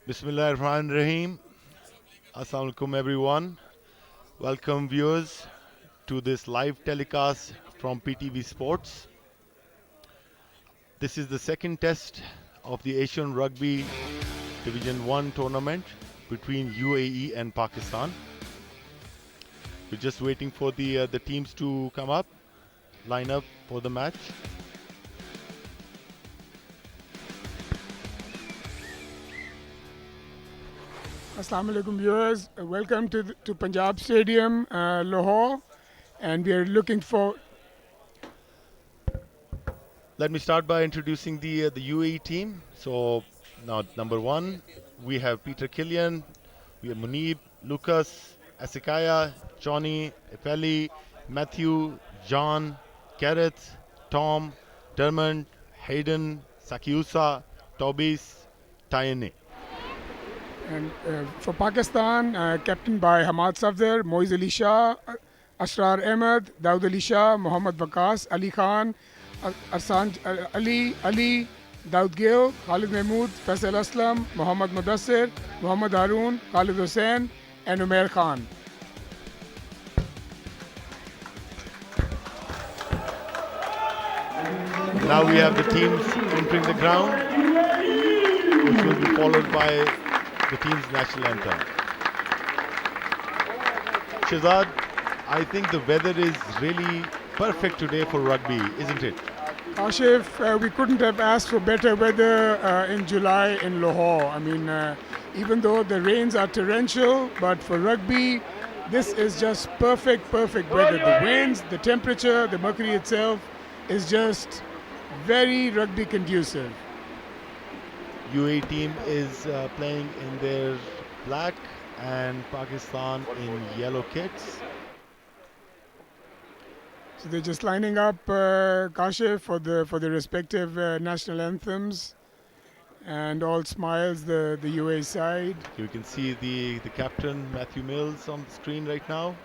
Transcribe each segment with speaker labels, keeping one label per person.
Speaker 1: Bismillahirrahmanirrahim. Assalamu alaikum everyone. Welcome viewers to this live telecast from PTV Sports. This is the second test of the Asian Rugby Division 1 tournament between UAE and Pakistan. We're just waiting for the teams to come up, line up for the match.
Speaker 2: Assalamu alaikum viewers, welcome to Punjab Stadium, Lahore, and we are looking for.
Speaker 1: Let me start by introducing the UAE team. So now number 1, we have Peter Killian, we have Munib, Lucas, Asikaya, Johnny, Efeli, Matthew, John, Gareth, Tom, Dermond, Hayden, Sakiusa, Tobis, Tayane.
Speaker 2: And for Pakistan, captained by Hamad Safdar, Moiz Ali Shah, Asrar Ahmed, Daud Ali Shah, Mohammad Waqas, Ali Khan, Arsan Ali, Daud Gill, Khalid Mahmood, Faisal Aslam, Mohammad Mudassir, Mohammad Haroon, Khalid Hussain, and Umair Khan.
Speaker 1: Now we have the teams entering the ground, which will be followed by the team's national anthem. Shazad, I think the weather is really perfect today for rugby, isn't it?
Speaker 2: Ashif, we couldn't have asked for better weather in July in Lahore. I mean, even though the rains are torrential, but for rugby, this is just perfect weather. The winds, the temperature, the mercury itself is just very rugby conducive.
Speaker 1: UAE team is playing in their black and Pakistan in yellow kits.
Speaker 2: So they're just lining up, Kashif, for the respective national anthems, and all smiles the UAE side.
Speaker 1: You can see the captain Matthew Mills on the screen right now,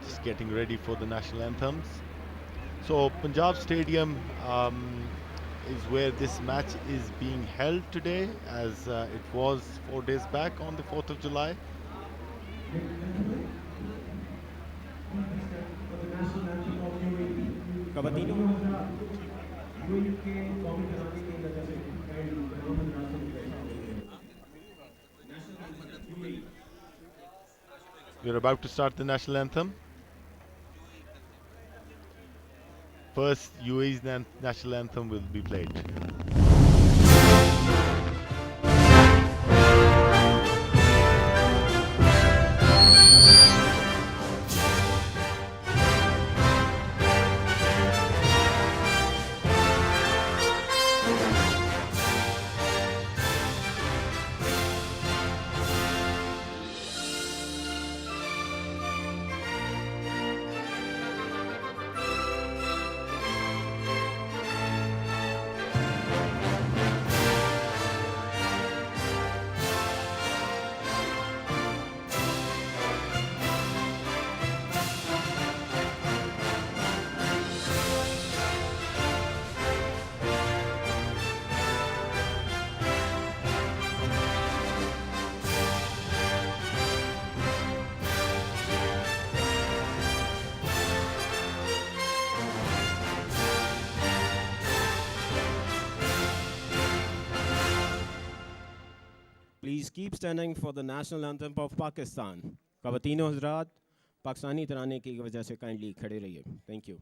Speaker 1: just getting ready for the national anthems. So Punjab Stadium is where this match is being held today, as it was 4 days back on the 4th of July. We're about to start the national anthem. First, UAE's national anthem will be played.
Speaker 3: Please keep standing for the national anthem of Pakistan. Khawateen o Hazrat, Pakistani tarane ki wajah se kindly khade rahiye. Thank you.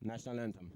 Speaker 3: National anthem.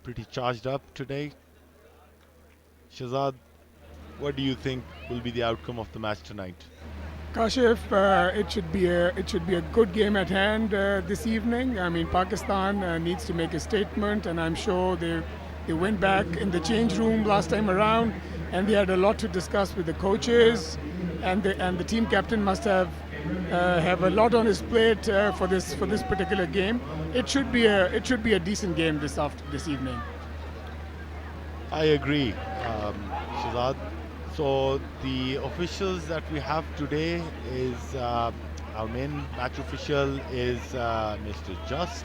Speaker 1: pretty charged up today. Shazad, what do you think will be the outcome of the match tonight?
Speaker 2: Kashif, it should be a good game at hand this evening. I mean, Pakistan needs to make a statement, and I'm sure they went back in the change room last time around, and they had a lot to discuss with the coaches, and the team captain must have a lot on his plate for this particular game. It should be a decent game this evening.
Speaker 1: I agree, Shazad. So the officials that we have today is our main match official is Mr. Just.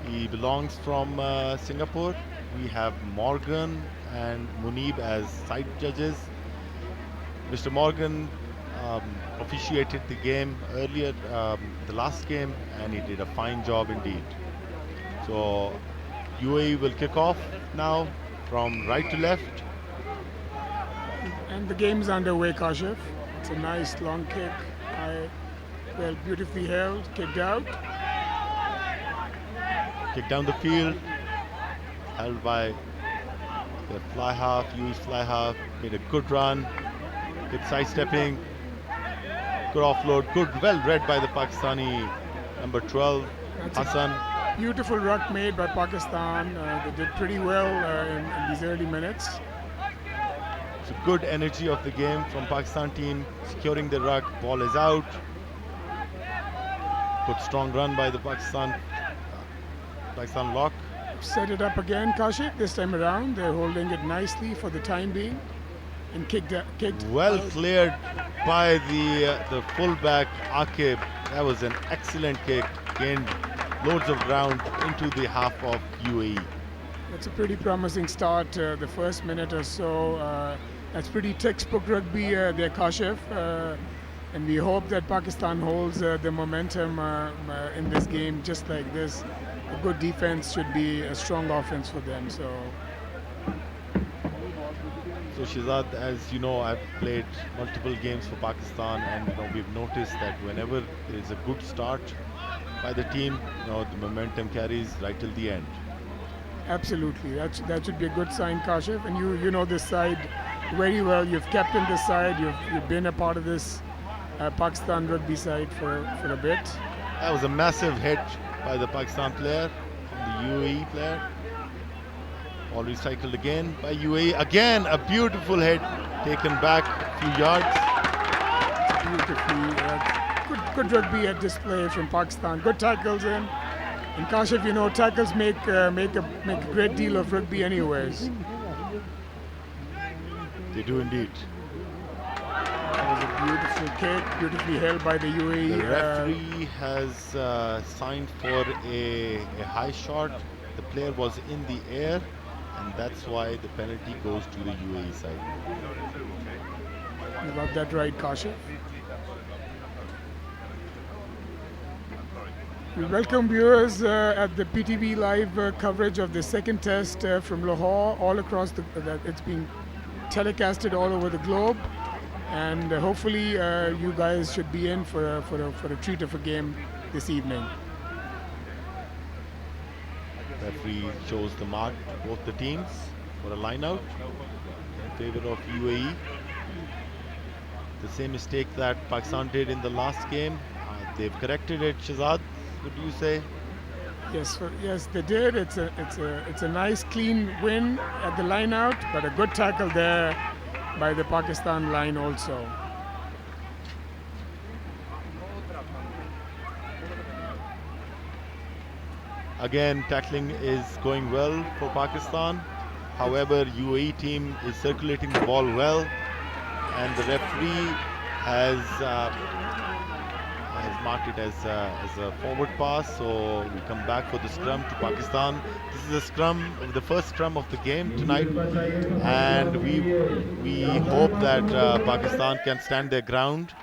Speaker 1: He belongs from Singapore. We have Morgan and Munib as side judges. Mr. Morgan officiated the game earlier, the last game, and he did a fine job indeed. So UAE will kick off now from right to left.
Speaker 2: And the game is underway, Kashif. It's a nice long kick. Well, beautifully held, kicked out.
Speaker 1: Kick down the field, held by the fly half, UAE's fly half, made a good run, good sidestepping, good offload, well read by the Pakistani number 12, Hassan.
Speaker 2: Beautiful ruck made by Pakistan. They did pretty well in these early minutes.
Speaker 1: So good energy of the game from Pakistan team, securing the ruck, ball is out. Good strong run by the Pakistan lock.
Speaker 2: Set it up again, Kashif. This time around, they're holding it nicely for the time being, and kicked.
Speaker 1: Well
Speaker 2: out.
Speaker 1: cleared by the fullback Akib. That was an excellent kick, gained loads of ground into the half of UAE.
Speaker 2: It's a pretty promising start. The first minute or so, that's pretty textbook rugby there, Kashif. And we hope that Pakistan holds the momentum in this game just like this. A good defense should be a strong offense for them. So
Speaker 1: Shazad, as you know, I've played multiple games for Pakistan, and we've noticed that whenever there is a good start by the team, the momentum carries right till the end.
Speaker 2: absolutely, that should be a good sign, Kashif. And you know this side very well. You've captained this side. You've been a part of this Pakistan rugby side for a bit.
Speaker 1: That was a massive hit by the Pakistan player from the UAE player. Ball recycled again by UAE. Again, a beautiful hit taken back a few yards.
Speaker 2: Beautifully, good rugby at display from Pakistan. Good tackles in. And Kashif, tackles make a great deal of rugby anyways.
Speaker 1: They do indeed.
Speaker 2: That was a beautiful kick, beautifully held by the UAE.
Speaker 1: The referee has signed for a high shot. The player was in the air, and that's why the penalty goes to the UAE side.
Speaker 2: You got that right, Kashif. We welcome viewers at the PTV live coverage of the second test from Lahore, all across it's being telecasted all over the globe, and hopefully you guys should be in for a treat of a game this evening.
Speaker 1: Referee shows the mark to both the teams for a line out in favor of UAE. The same mistake that Pakistan did in the last game. They've corrected it. Shazad, what do you say?
Speaker 2: Yes, they did. It's a nice clean win at the line out, but a good tackle there by the Pakistan line also.
Speaker 1: Again, tackling is going well for Pakistan. However, UAE team is circulating the ball well, and the referee has marked it as a forward pass. So we come back for the scrum to Pakistan. This is a scrum, the first scrum of the game tonight, and we hope that Pakistan can stand their ground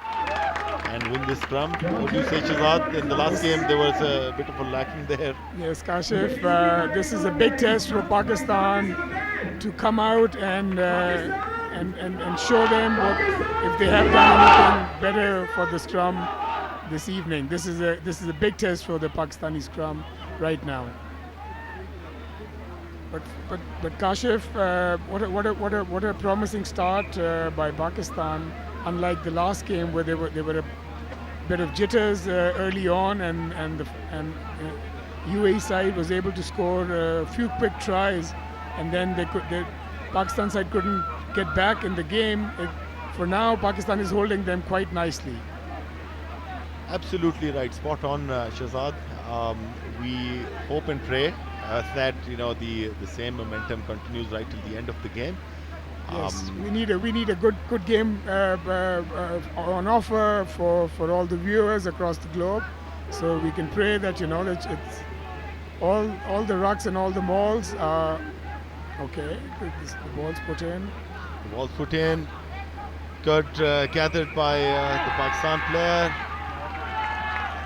Speaker 1: and win this scrum. What do you say, Shazad? In the last game, there was a bit of a lacking there.
Speaker 2: Yes, Kashif, this is a big test for Pakistan to come out and show them if they have done anything better for the scrum this evening. This is a big test for the Pakistani scrum right now. But Kashif, what a promising start by Pakistan. Unlike the last game where they were a bit of jitters early on, and UAE side was able to score a few quick tries, and then the Pakistan side couldn't get back in the game. For now, Pakistan is holding them quite nicely.
Speaker 1: Absolutely right, spot on, Shahzad. We hope and pray that the same momentum continues right till the end of the game.
Speaker 2: Yes, we need a good game on offer for all the viewers across the globe, so we can pray that that it's all the rucks and all the malls are okay. The ball's put in.
Speaker 1: The ball's put in. Good gathered by the Pakistan player.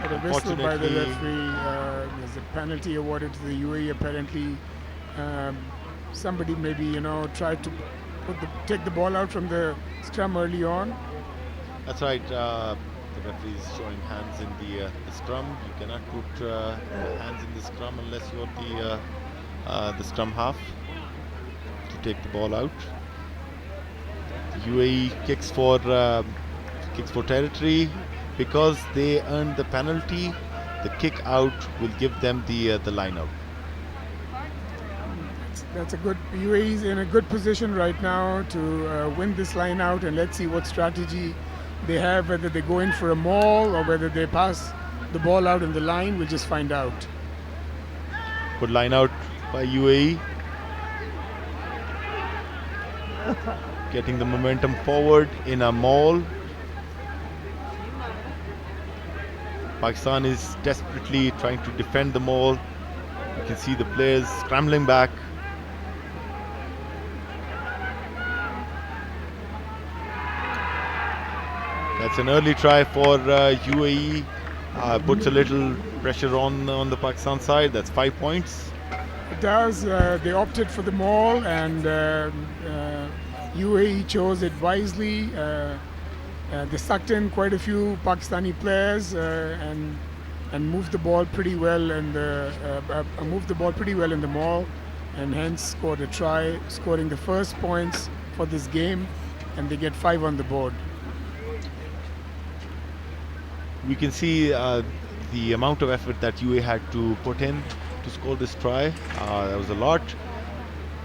Speaker 2: But a whistle by the referee. There's a penalty awarded to the UAE. Apparently, somebody maybe tried to take the ball out from the scrum early on.
Speaker 1: That's right. The referee is showing hands in the scrum. You cannot put hands in the scrum unless you're the scrum half to take the ball out. The UAE kicks for territory. Because they earned the penalty, the kick out will give them the line out.
Speaker 2: That's a good. UAE is in a good position right now to win this line out, and let's see what strategy they have. Whether they go in for a maul or whether they pass the ball out in the line, we'll just find out.
Speaker 1: Good line out by UAE, getting the momentum forward in a maul. Pakistan is desperately trying to defend the maul. You can see the players scrambling back. That's an early try for UAE. Puts a little pressure on the Pakistan side. That's 5 points.
Speaker 2: It does. They opted for the maul, and UAE chose it wisely. They sucked in quite a few Pakistani players and moved the ball pretty well, and moved the ball pretty well in the maul, and hence scored a try, scoring the first points for this game, and they get 5 on the board.
Speaker 1: We can see the amount of effort that UAE had to put in to score this try. That was a lot.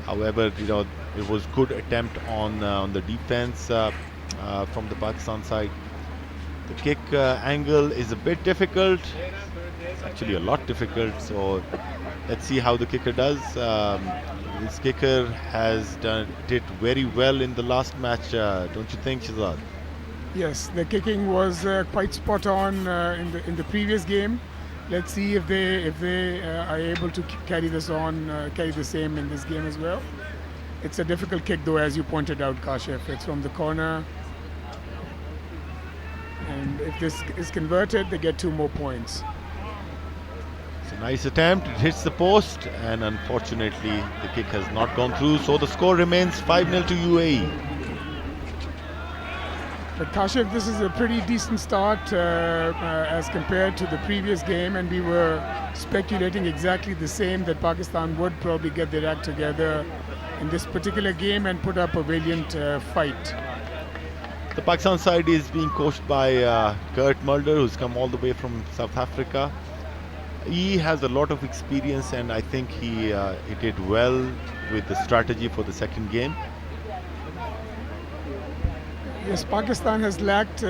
Speaker 1: However, it was good attempt on the defense. From the Pakistan side. The kick angle is a bit difficult, actually a lot difficult, so let's see how the kicker does. This kicker did very well in the last match, don't you think, Shahzad?
Speaker 2: Yes, the kicking was quite spot on in the previous game. Let's see if they are able to carry the same in this game as well. It's a difficult kick though, as you pointed out, Kashif. It's from the corner. And if this is converted, they get 2 more points.
Speaker 1: It's a nice attempt. It hits the post, and unfortunately, the kick has not gone through. So the score remains 5-0 to UAE.
Speaker 2: But Kashif, this is a pretty decent start as compared to the previous game, and we were speculating exactly the same, that Pakistan would probably get their act together in this particular game and put up a valiant fight.
Speaker 1: The Pakistan side is being coached by Kurt Mulder, who's come all the way from South Africa. He has a lot of experience, and I think he did well with the strategy for the second game.
Speaker 2: Yes, Pakistan has lacked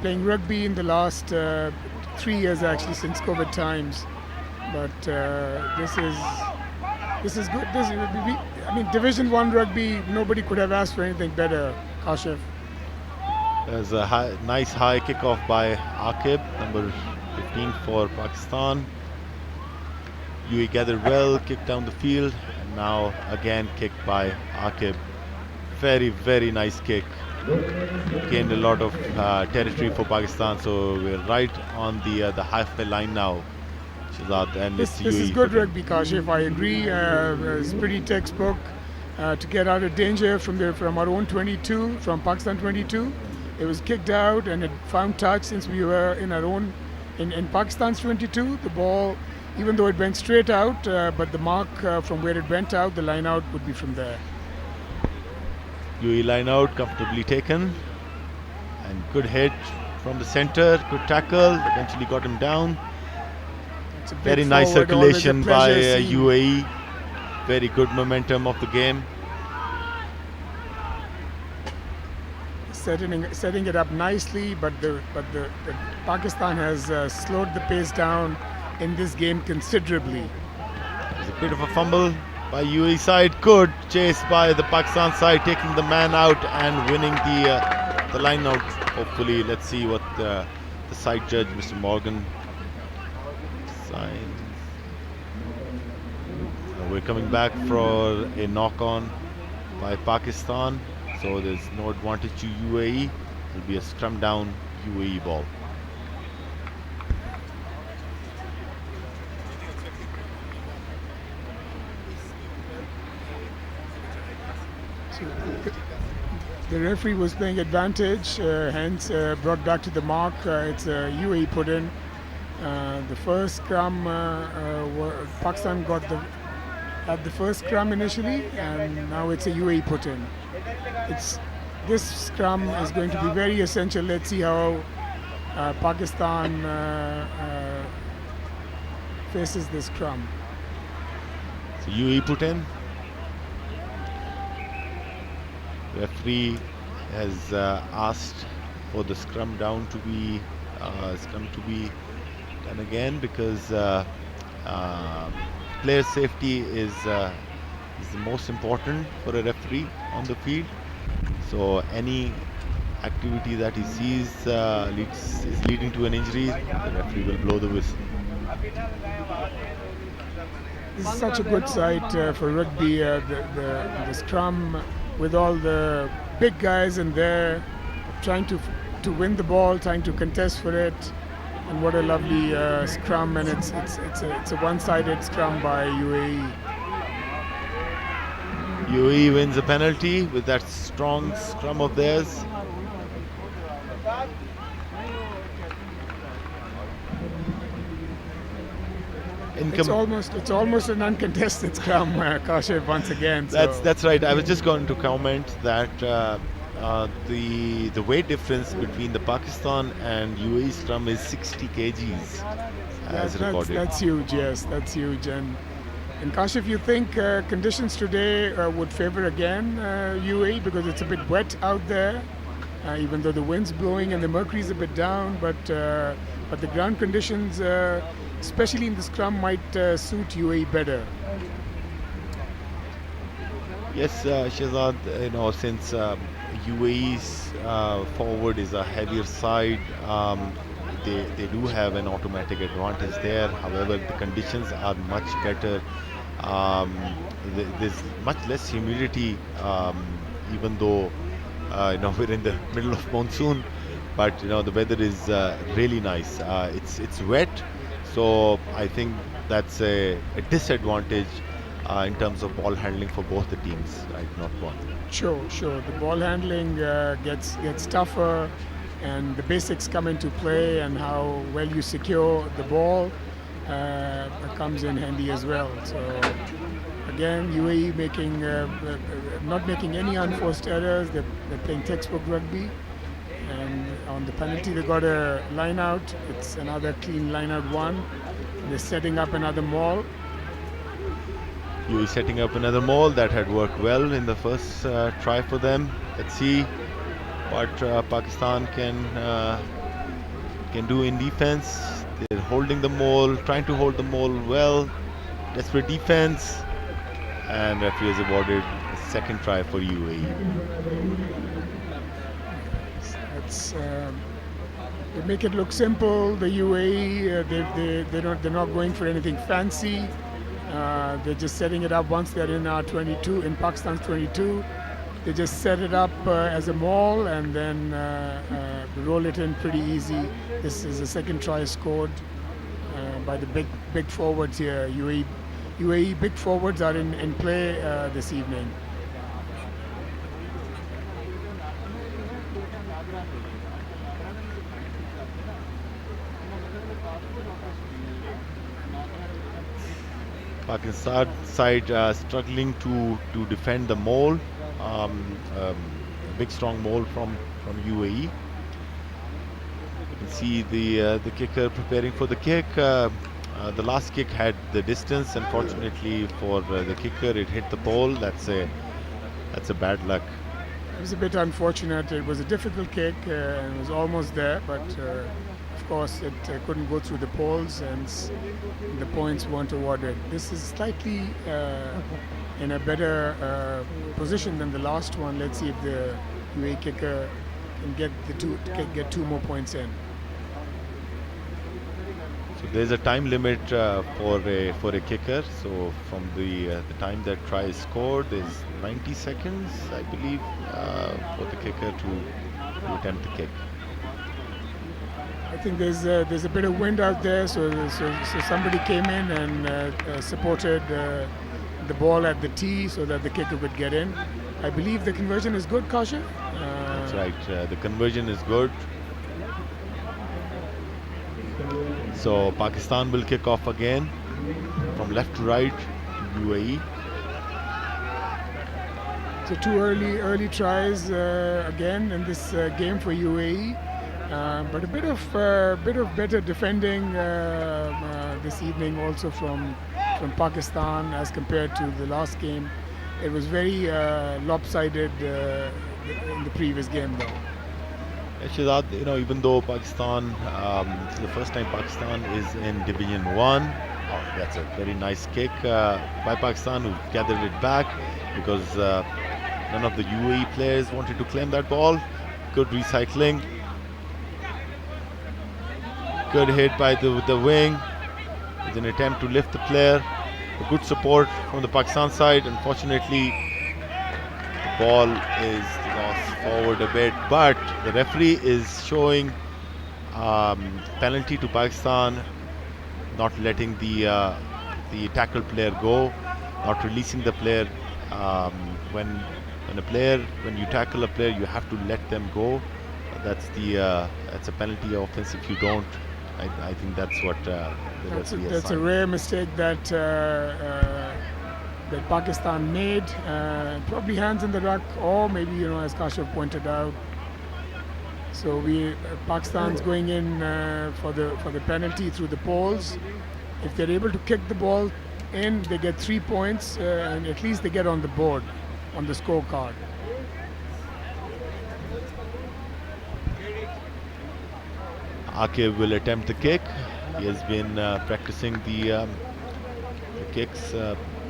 Speaker 2: playing rugby in the last 3 years, actually, since COVID times. But this is good. I mean, Division 1 rugby, nobody could have asked for anything better, Kashif.
Speaker 1: There's a nice high kickoff by Aqib, number 15 for Pakistan. UAE gathered well, kicked down the field, and now again kicked by Aqib. Very, very nice kick. Gained a lot of territory for Pakistan, so we're right on the halfway line now. Shahzad, and
Speaker 2: this is good rugby, Kashif. I agree. It's pretty textbook to get out of danger from our own 22, from Pakistan 22. It was kicked out and it found touch since we were in our own in Pakistan's 22. The ball even though it went straight out, but the mark from where it went out, the line out would be from there.
Speaker 1: UAE line out, comfortably taken. And good hit from the center, good tackle, eventually got him down.
Speaker 2: It's a big
Speaker 1: Very nice
Speaker 2: forward, always a
Speaker 1: circulation by
Speaker 2: pleasure seeing.
Speaker 1: UAE. Very good momentum of the game.
Speaker 2: Setting it up nicely, but the Pakistan has slowed the pace down in this game considerably.
Speaker 1: There's a bit of a fumble by UAE side. Good chase by the Pakistan side, taking the man out and winning the line out. Hopefully, let's see what the side judge, Mr. Morgan, signs. We're coming back for a knock-on by Pakistan, so there's no advantage to UAE. It'll be a scrum down UAE ball.
Speaker 2: So the referee was playing advantage, hence brought back to the mark. It's a UAE put in. The first scrum, Pakistan had the first scrum initially, and now it's a UAE put in. This scrum is going to be very essential. Let's see how Pakistan faces this scrum.
Speaker 1: So UAE put in. Referee has asked for the scrum down to be done again, because player safety is the most important for a referee on the field. So any activity that he sees is leading to an injury, the referee will blow the whistle.
Speaker 2: This is such a good sight for rugby. The scrum with all the big guys in there, trying to win the ball, trying to contest for it. And what a lovely scrum, and it's a one-sided scrum by UAE.
Speaker 1: UAE wins a penalty with that strong scrum of theirs.
Speaker 2: It's almost an uncontested scrum, Kashif, once again.
Speaker 1: That's right. I was just going to comment that the weight difference between the Pakistan and UAE scrum is 60 kgs as recorded.
Speaker 2: That's huge. Yes, that's huge. And Kashif, you think conditions today would favor again UAE, because it's a bit wet out there, even though the wind's blowing and the mercury's a bit down, but the ground conditions, especially in the scrum, might suit UAE better.
Speaker 1: Yes, Shehzad, since UAE's forward is a heavier side, they do have an automatic advantage there. However, the conditions are much better. There's much less humidity, even though we're in the middle of monsoon, but the weather is really nice. It's wet, so I think that's a disadvantage in terms of ball handling for both the teams, right? Not one.
Speaker 2: Sure. The ball handling gets tougher, and the basics come into play, and how well you secure the ball comes in handy as well. So again, UAE not making any unforced errors. They're playing textbook rugby, and on the penalty they got a line out. It's another clean line out one. They're setting up another maul.
Speaker 1: UAE setting up another maul that had worked well in the first try for them. Let's see what Pakistan can do in defense. They're holding the maul, trying to hold the maul well. Desperate defense, and referee has awarded a second try for UAE.
Speaker 2: They make it look simple. The UAE, they're not going for anything fancy. They're just setting it up once they're in our 22, in Pakistan's 22. They just set it up as a maul, and then roll it in pretty easy. This is the second try scored by the big forwards here. UAE big forwards are in play this evening.
Speaker 1: Pakistan side struggling to defend the maul, a big strong maul from UAE. You can see the kicker preparing for the kick. The last kick had the distance. Unfortunately for the kicker, it hit the pole. That's a bad luck.
Speaker 2: It was a bit unfortunate. It was a difficult kick and it was almost there, but of course it couldn't go through the poles and the points weren't awarded. This is slightly in a better position than the last one. Let's see if the UAE kicker can get two more points in.
Speaker 1: So there's a time limit for a kicker. So from the time that try is scored, there's 90 seconds, I believe, for the kicker to attempt the kick.
Speaker 2: I think there's a bit of wind out there, so somebody came in and supported the ball at the tee so that the kicker could get in. I believe the conversion is good, Kashif.
Speaker 1: That's right. The conversion is good. So Pakistan will kick off again from left to right to UAE.
Speaker 2: So two early tries again in this game for UAE, but a bit of better defending this evening also from Pakistan as compared to the last game. It was very lopsided in the previous game though.
Speaker 1: Shahzad, even though Pakistan, the first time Pakistan is in Division 1, that's a very nice kick by Pakistan, who gathered it back because none of the UAE players wanted to claim that ball. Good recycling. Good hit by the wing. It's an attempt to lift the player. A good support from the Pakistan side. Unfortunately, the ball is lost forward a bit, but the referee is showing penalty to Pakistan, not letting the tackle player go, not releasing the player. When you tackle a player, you have to let them go. That's a penalty offense if you don't. I think that's what the referee has
Speaker 2: That's a
Speaker 1: signed.
Speaker 2: rare mistake that Pakistan made. Probably hands in the ruck, or maybe as Kashif pointed out. So Pakistan's going in for the penalty through the poles. If they're able to kick the ball in, they get 3 points, and at least they get on the board, on the scorecard.
Speaker 1: Aqib will attempt the kick. He has been practicing the kicks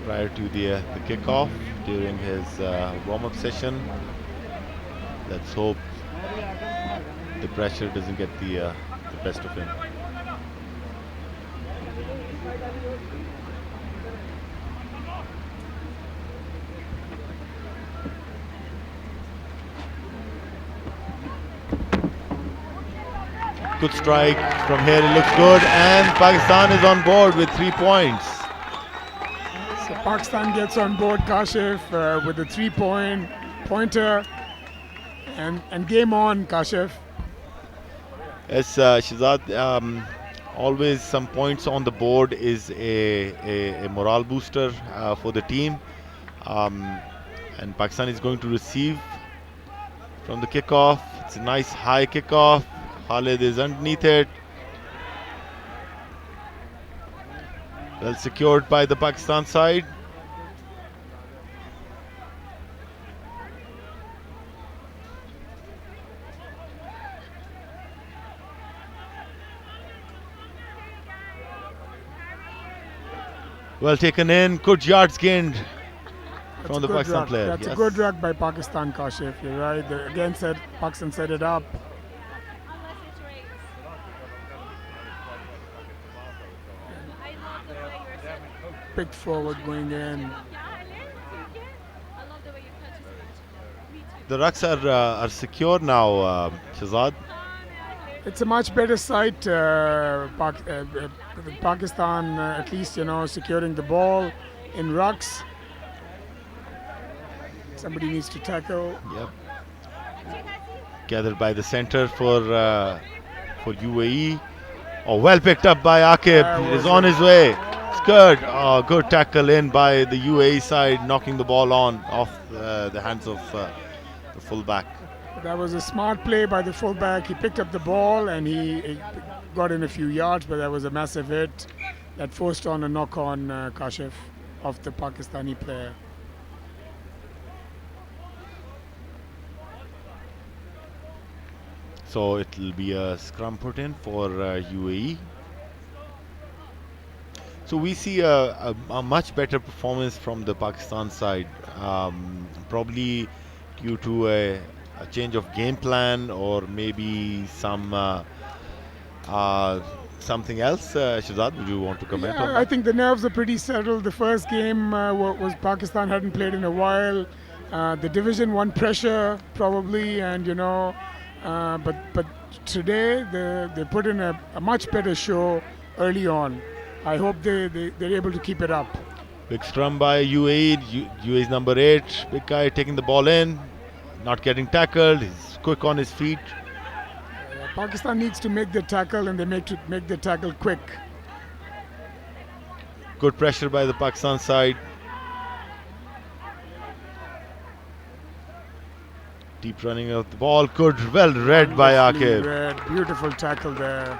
Speaker 1: prior to the kickoff during his warm-up session. Let's hope the pressure doesn't get the best of him. Good strike from here, it looks good, and Pakistan is on board with 3 points.
Speaker 2: So Pakistan gets on board, Kashif, with a 3-pointer, and game on, Kashif.
Speaker 1: Yes, Shahzad, always some points on the board is a morale booster for the team. And Pakistan is going to receive from the kickoff. It's a nice high kickoff. Khalid is underneath it. Well secured by the Pakistan side. Well taken in, good yards gained from the Pakistan player.
Speaker 2: That's a good ruck by Pakistan, Kashif. You're right. Pakistan set it up. Picked forward going in.
Speaker 1: The rucks are secure now, Shahzad.
Speaker 2: It's a much better sight. Pakistan, at least, securing the ball in rucks. Somebody needs to tackle.
Speaker 1: Yep. Gathered by the center for UAE. Oh, well picked up by Aqib. He is on his way. good. Good tackle in by the UAE side, knocking the ball off the hands of the fullback.
Speaker 2: That was a smart play by the fullback. He picked up the ball and he got in a few yards, but that was a massive hit that forced on a knock on Kashif of the Pakistani player.
Speaker 1: So it'll be a scrum put in for UAE. So we see a much better performance from the Pakistan side, probably due to a change of game plan or maybe something else. Shahzad, would you want to comment on
Speaker 2: Yeah,
Speaker 1: that?
Speaker 2: I think the nerves are pretty settled. The first game was Pakistan hadn't played in a while. The Division 1 pressure probably, and but today they put in a much better show early on. I hope they're able to keep it up.
Speaker 1: Big scrum by UAE. UAE's number 8. Big guy taking the ball in, not getting tackled. He's quick on his feet.
Speaker 2: Pakistan needs to make the tackle, and they make the tackle quick.
Speaker 1: Good pressure by the Pakistan side. Deep running of the ball. Good, well read by
Speaker 2: Wonderfully
Speaker 1: Akib.
Speaker 2: read. Beautiful tackle there.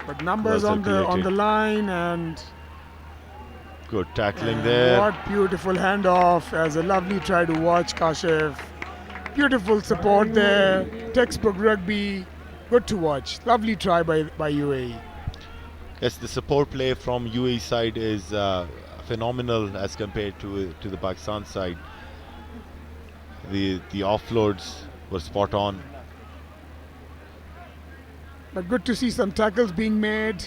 Speaker 2: But numbers
Speaker 1: Well
Speaker 2: on the
Speaker 1: circulated.
Speaker 2: line, and
Speaker 1: Good tackling there.
Speaker 2: what beautiful handoff, as a lovely try to watch Kashif. Beautiful support there. Textbook rugby. Good to watch. Lovely try by UAE.
Speaker 1: Yes, the support play from UAE side is phenomenal as compared to the Pakistan side. The offloads were spot on.
Speaker 2: But good to see some tackles being made.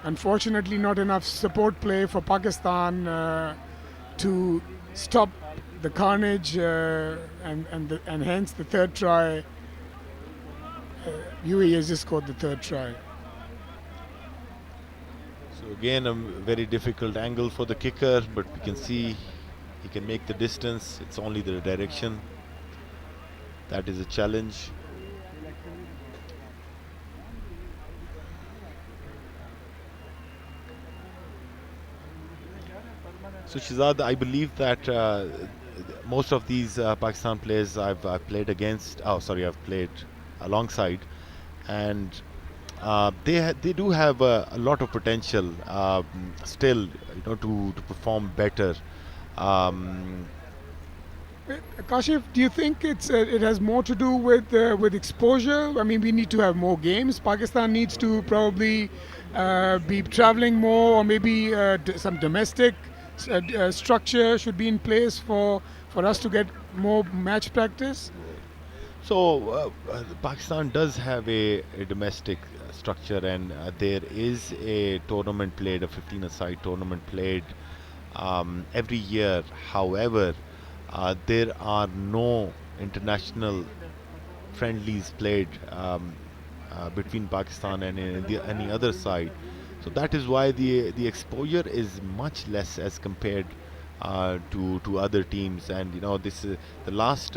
Speaker 2: Unfortunately, not enough support play for Pakistan to stop the carnage, and hence the third try. UAE has just scored the third try.
Speaker 1: So again, a very difficult angle for the kicker, but we can see he can make the distance. It's only the direction that is a challenge. So Shahzad, I believe that most of these Pakistan players I've played against. Oh, sorry, I've played alongside, and they do have a lot of potential still, to perform better. Um,
Speaker 2: Kashif, do you think it has more to do with exposure? I mean, we need to have more games. Pakistan needs to probably be traveling more, or maybe some domestic structure should be in place for us to get more match practice.
Speaker 1: So Pakistan does have a domestic structure, and there is a tournament played, a 15-a-side tournament played every year. However, there are no international friendlies played between Pakistan and any other side. So that is why the exposure is much less as compared to other teams. And this the last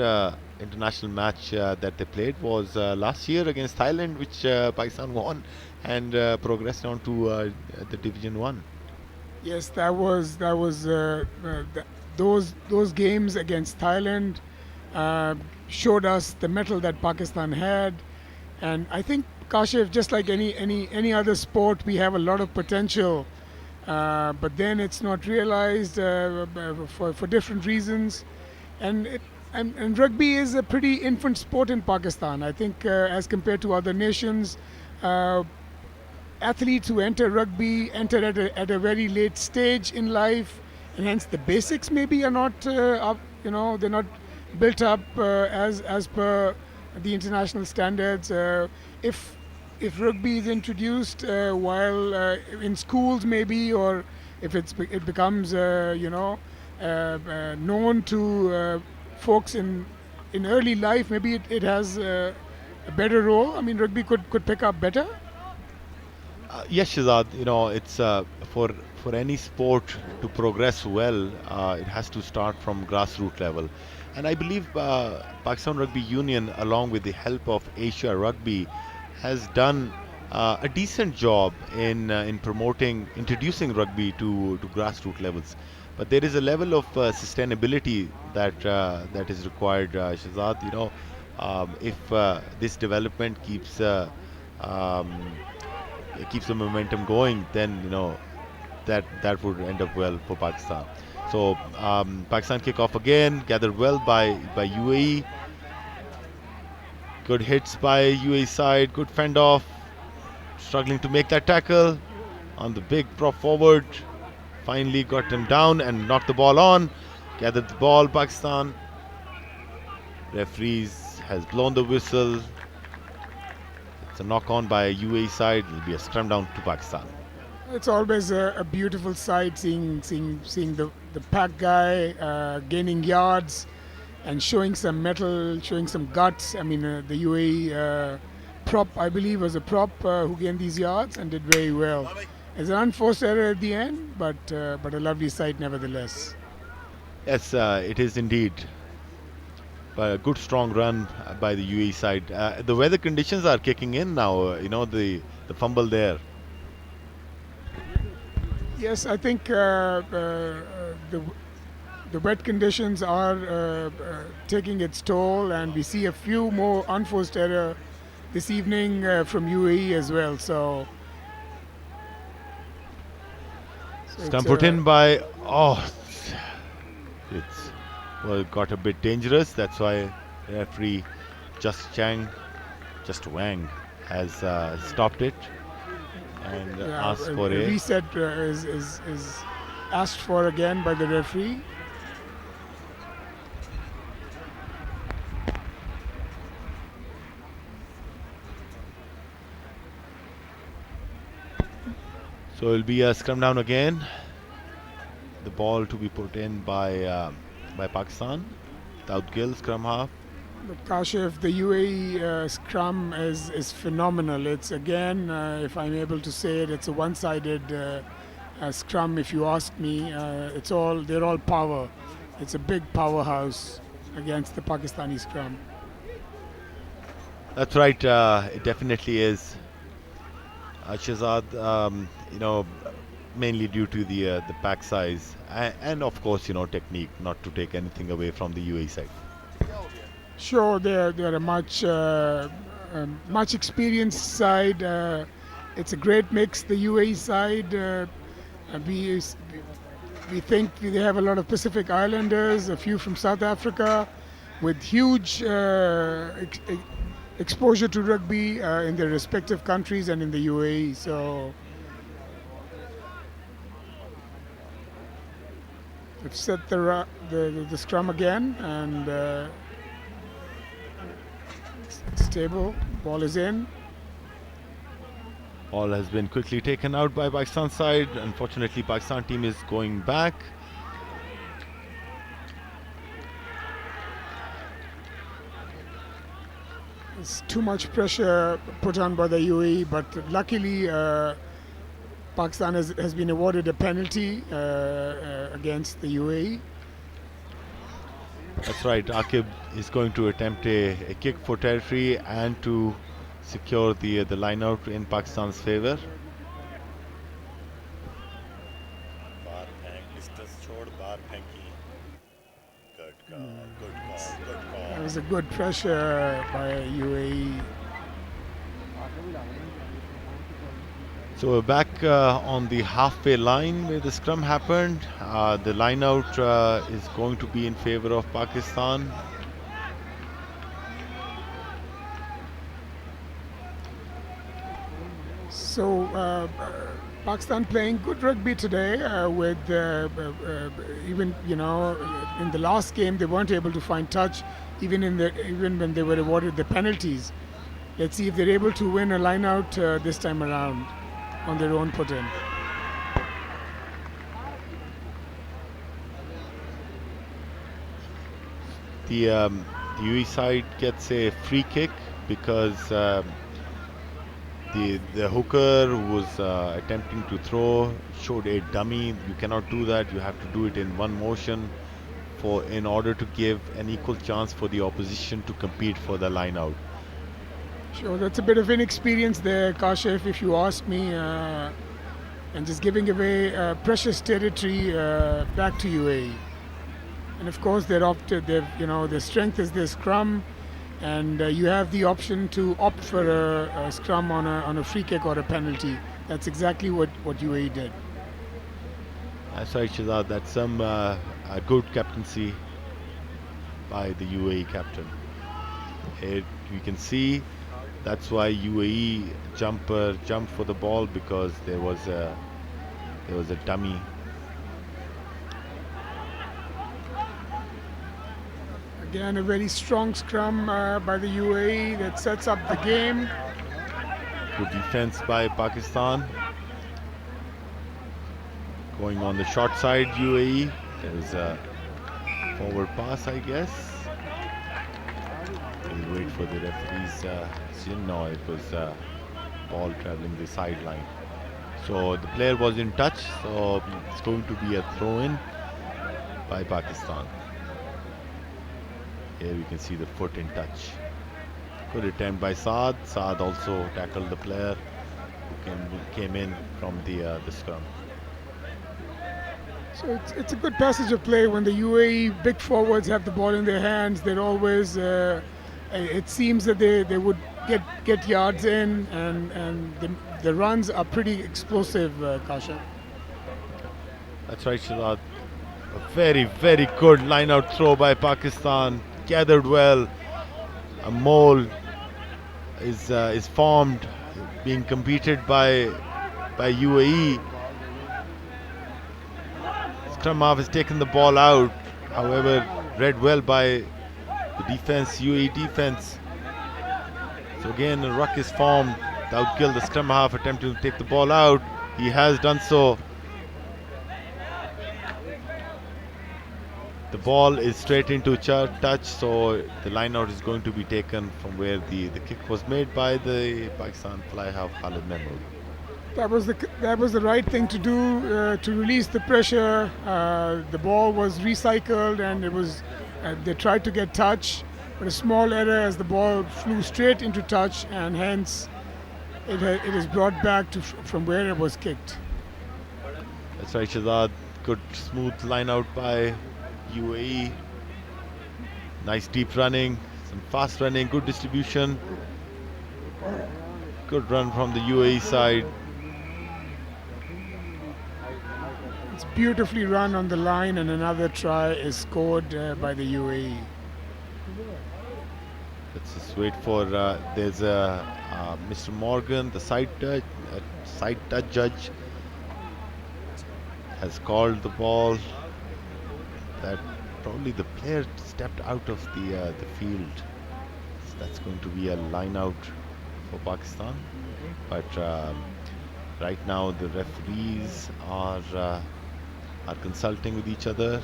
Speaker 1: international match that they played was last year against Thailand, which Pakistan won and progressed on to the Division 1.
Speaker 2: Yes, those games against Thailand showed us the mettle that Pakistan had, and I think Kashif, just like any other sport, we have a lot of potential, but then it's not realized for different reasons, and rugby is a pretty infant sport in Pakistan. I think as compared to other nations. Athletes who enter rugby enter at a very late stage in life, and hence the basics maybe are not up. They're not built up as per the international standards. If rugby is introduced while in schools maybe, or if it becomes known to folks in early life, maybe it has a better role. I mean, rugby could pick up better.
Speaker 1: Yes, Shazad, it's for any sport to progress well, it has to start from grassroots level. And I believe Pakistan Rugby Union, along with the help of Asia Rugby, has done a decent job in promoting, introducing rugby to grassroots levels. But there is a level of sustainability that is required, Shahzad. If this development um, keeps the momentum going, then that would end up well for Pakistan. So Pakistan kick off again, gathered well by UAE. Good hits by UAE side, good fend off, struggling to make that tackle on the big prop forward. Finally got him down and knocked the ball on. Gathered the ball, Pakistan. Referees has blown the whistle. It's a knock on by UAE side. It'll be a scrum down to Pakistan.
Speaker 2: It's always a beautiful sight seeing the pack guy gaining yards and showing some mettle, showing some guts. I mean, the UAE prop, I believe, was a prop who gained these yards and did very well. It's an unforced error at the end, but a lovely sight nevertheless.
Speaker 1: Yes, it is indeed. But a good strong run by the UAE side. The weather conditions are kicking in now. The fumble there.
Speaker 2: Yes, I think the wet conditions are taking its toll, and we see a few more unforced error this evening from UAE as well. So
Speaker 1: Scrum put in by it's got a bit dangerous. That's why referee Just Wang has stopped it and asked for
Speaker 2: a
Speaker 1: a
Speaker 2: reset is asked for again by the referee.
Speaker 1: So it'll be a scrum down again. The ball to be put in by Pakistan. Daud Gill, scrum half.
Speaker 2: But Kashif, the UAE scrum is phenomenal. It's again, if I'm able to say it, it's a one-sided scrum. If you ask me, they're all power. It's a big powerhouse against the Pakistani scrum.
Speaker 1: That's right. It definitely is. Shahzad, mainly due to the pack size and of course technique. Not to take anything away from the UAE side.
Speaker 2: Sure, they're a much experienced side. It's a great mix. The UAE side, we think they have a lot of Pacific Islanders, a few from South Africa, with huge exposure to rugby in their respective countries and in the UAE. So they've set the scrum again, and stable. Ball is in.
Speaker 1: Ball has been quickly taken out by Pakistan side. Unfortunately, Pakistan team is going back.
Speaker 2: It's too much pressure put on by the UAE, but luckily Pakistan has been awarded a penalty against the UAE.
Speaker 1: That's right. Akib is going to attempt a kick for territory and to secure the line out in Pakistan's favor.
Speaker 2: That was a good pressure by UAE.
Speaker 1: So we're back on the halfway line where the scrum happened. The line out is going to be in favor of Pakistan.
Speaker 2: So Pakistan playing good rugby today with even in the last game they weren't able to find touch even when they were awarded the penalties. Let's see if they're able to win a line out this time around on their own put in.
Speaker 1: The UAE side gets a free kick because the hooker who was attempting to throw showed a dummy. You cannot do that. You have to do it in one motion in order to give an equal chance for the opposition to compete for the line out.
Speaker 2: Sure, that's a bit of inexperience there, Kashif, if you ask me, and just giving away precious territory back to UAE. And of course, their strength is their scrum, and you have the option to opt for a scrum on a free kick or a penalty. That's exactly what UAE did.
Speaker 1: That's right, Shazad. That's some a good captaincy by the UAE captain. Here you can see that's why UAE jumper jumped for the ball, because there was a dummy.
Speaker 2: Again, a very strong scrum by the UAE that sets up the game.
Speaker 1: Good defense by Pakistan. Going on the short side, UAE. There's a forward pass, I guess. We'll wait for the referee's decision. No, it was ball traveling the sideline. So the player was in touch, so it's going to be a throw-in by Pakistan. Here we can see the foot in touch. Good attempt by Saad. Saad also tackled the player who came in from the scrum.
Speaker 2: So it's a good passage of play when the UAE big forwards have the ball in their hands. They're always, it seems that they would get yards in, and the runs are pretty explosive, Kasha.
Speaker 1: That's right, Shazad. A very, very good line-out throw by Pakistan. Gathered well. A mole is formed, being competed by UAE. Scrum half has taken the ball out. However, read well by the defense, UAE defense. So again, a ruck is formed. Daud the scrum half, attempting to take the ball out. He has done so. The ball is straight into touch, so the line out is going to be taken from where the kick was made by the Pakistan fly half Khalid Mahmood.
Speaker 2: That was the right thing to do to release the pressure. The ball was recycled, and they tried to get touch, but a small error as the ball flew straight into touch, and hence it is brought back from where it was kicked.
Speaker 1: That's right, Shazad. Good smooth line out by UAE. Nice deep running, some fast running, good distribution. Good run from the UAE side.
Speaker 2: It's beautifully run on the line, and another try is scored by the UAE.
Speaker 1: Let's just wait for. There's Mr. Morgan, the side touch judge, has called the ball. That probably the player stepped out of the field. So that's going to be a line out for Pakistan. But right now the referees are consulting with each other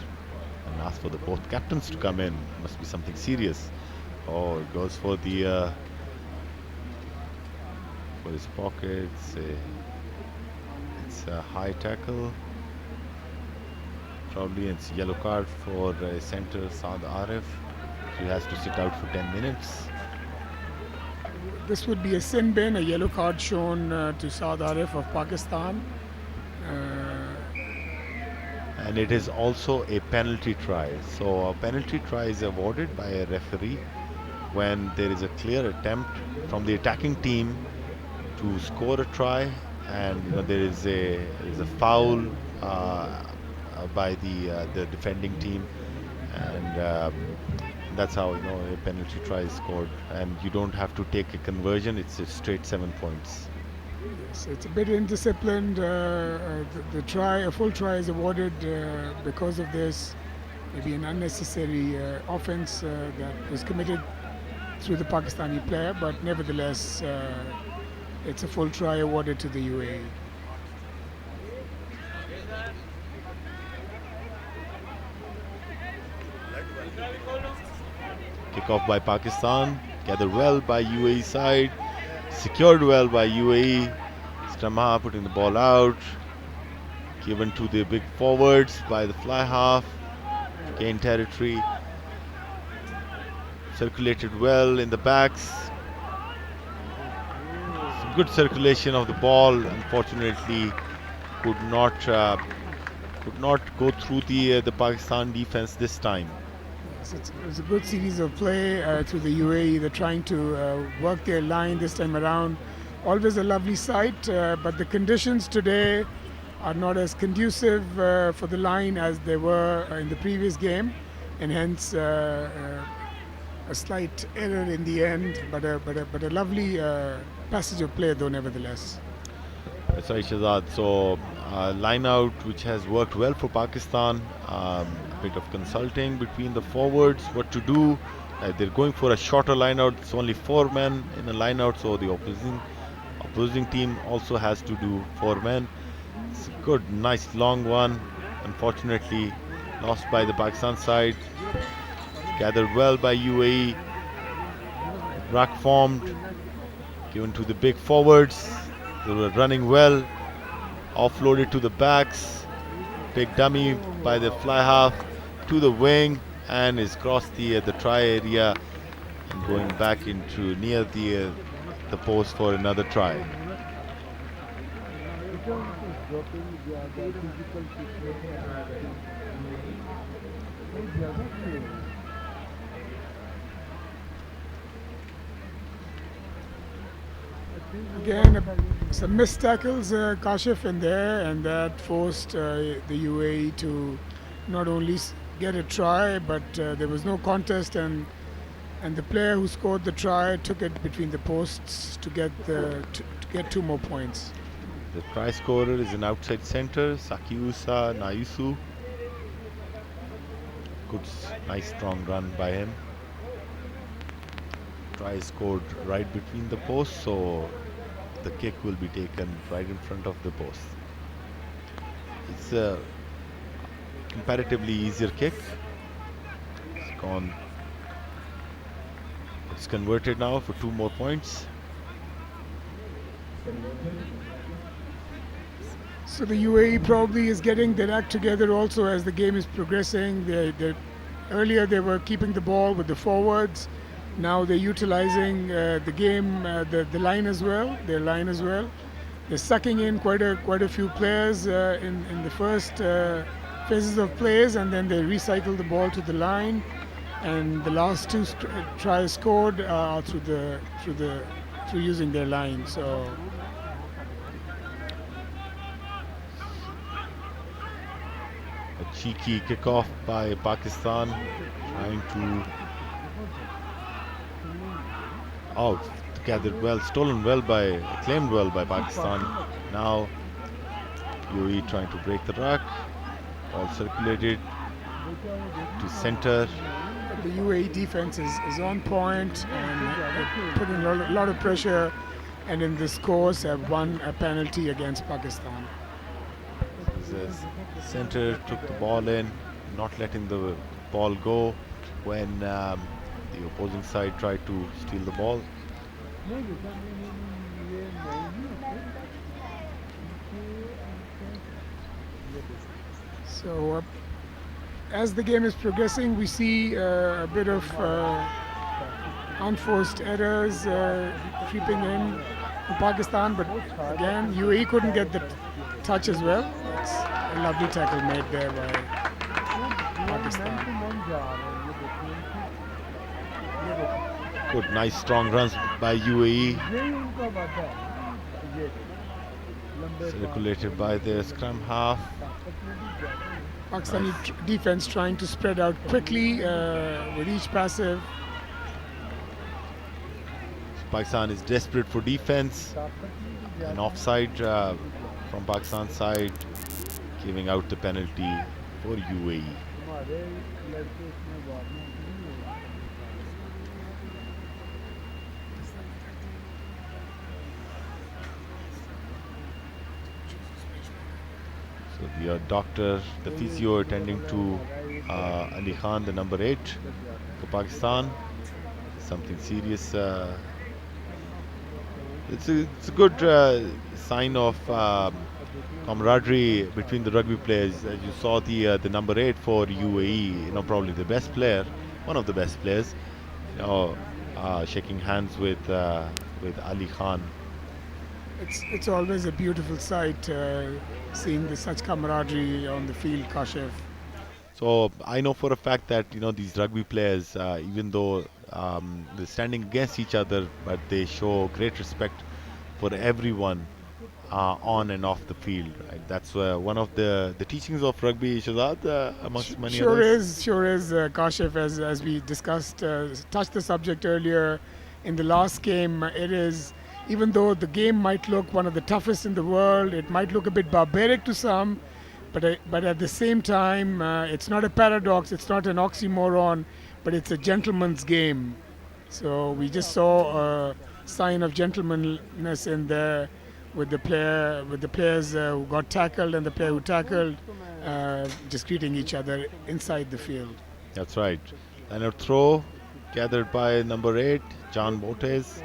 Speaker 1: and ask for the both captains to come in. Must be something serious. Oh, it goes for the for his pockets. It's a high tackle. Probably it's yellow card for center Saad Arif. He has to sit out for 10 minutes.
Speaker 2: This would be a sin bin, a yellow card shown to Saad Arif of Pakistan.
Speaker 1: And it is also a penalty try. So a penalty try is awarded by a referee when there is a clear attempt from the attacking team to score a try, and there is a foul by the defending team, and that's how a penalty try is scored, and you don't have to take a conversion. It's a straight 7 points.
Speaker 2: Yes, it's a bit indisciplined. A full try is awarded because of this. Maybe an unnecessary offense that was committed through the Pakistani player, but nevertheless, it's a full try awarded to the UAE.
Speaker 1: Kickoff by Pakistan, gathered well by UAE side, secured well by UAE. Scrum half putting the ball out, given to the big forwards by the fly half, gain territory, circulated well in the backs. good circulation of the ball. Unfortunately, could not go through the Pakistan defense this time.
Speaker 2: Yes, it was a good series of play through the UAE. They're trying to work their line this time around. Always a lovely sight, but the conditions today are not as conducive for the line as they were in the previous game, and hence a slight error in the end, but a lovely passage of play though nevertheless.
Speaker 1: That's right, Shahzad. So, line out which has worked well for Pakistan. A bit of consulting between the forwards, what to do. They're going for a shorter line out. It's only 4 men in a line out, so the opposing team also has to do 4 men. It's a good, nice long one. Unfortunately, lost by the Pakistan side. Gathered well by UAE. Ruck formed, given to the big forwards. They were running well. Offloaded to the backs. Big dummy by the fly half to the wing, and is crossed the try area and going back into near the post for another try.
Speaker 2: Again, some missed tackles, Kashif in there, and that forced the UAE to not only get a try, but there was no contest, and the player who scored the try took it between the posts to get 2 more points.
Speaker 1: The try scorer is an outside centre, Sakiusa Naisu. Good, nice strong run by him. Try scored right between the posts, so the kick will be taken right in front of the post. It's a comparatively easier kick. It's gone. It's converted now for 2 more points.
Speaker 2: So the UAE probably is getting their act together also as the game is progressing. Earlier they were keeping the ball with the forwards. Now they're utilizing the game, the line as well. Their line as well. They're sucking in quite a few players in the first phases of plays, and then they recycle the ball to the line. And the last 2 tries scored are through using their line. So.
Speaker 1: A cheeky kickoff by Pakistan, trying to gathered well, stolen well claimed well by Pakistan. Now UAE trying to break the ruck. Ball circulated to center.
Speaker 2: The UAE defense is on point and putting a lot of pressure, and in this course have won a penalty against Pakistan.
Speaker 1: The center took the ball in, not letting the ball go when the opposing side tried to steal the ball.
Speaker 2: So as the game is progressing, we see a bit of unforced errors creeping in for Pakistan, but again UAE couldn't get the touch as well. It's a lovely tackle made there by Pakistan.
Speaker 1: Good, nice strong runs by UAE. Circulated by the scrum half.
Speaker 2: Pakistani defense trying to spread out quickly with each passive.
Speaker 1: Pakistan is desperate for defense. An offside from Pakistan side, giving out the penalty for UAE. So the doctor, the physio attending to Ali Khan, the number 8 for Pakistan. Something serious. It's a good sign of camaraderie between the rugby players. As you saw the number 8 for UAE, probably the best player, one of the best players, shaking hands with Ali Khan.
Speaker 2: It's always a beautiful sight seeing such camaraderie on the field, Kashif.
Speaker 1: So I know for a fact that these rugby players, even though they're standing against each other, but they show great respect for everyone on and off the field. Right? That's one of the teachings of rugby, Shazad, amongst many others.
Speaker 2: Sure is, Kashif. As we discussed, touched the subject earlier in the last game. It is, even though the game might look one of the toughest in the world, it might look a bit barbaric to some, but at the same time, it's not a paradox. It's not an oxymoron, but it's a gentleman's game. So we just saw a sign of gentlemanliness in there with the players who got tackled and the player who tackled, just greeting each other inside the field.
Speaker 1: That's right. And a throw gathered by number 8, John Botes.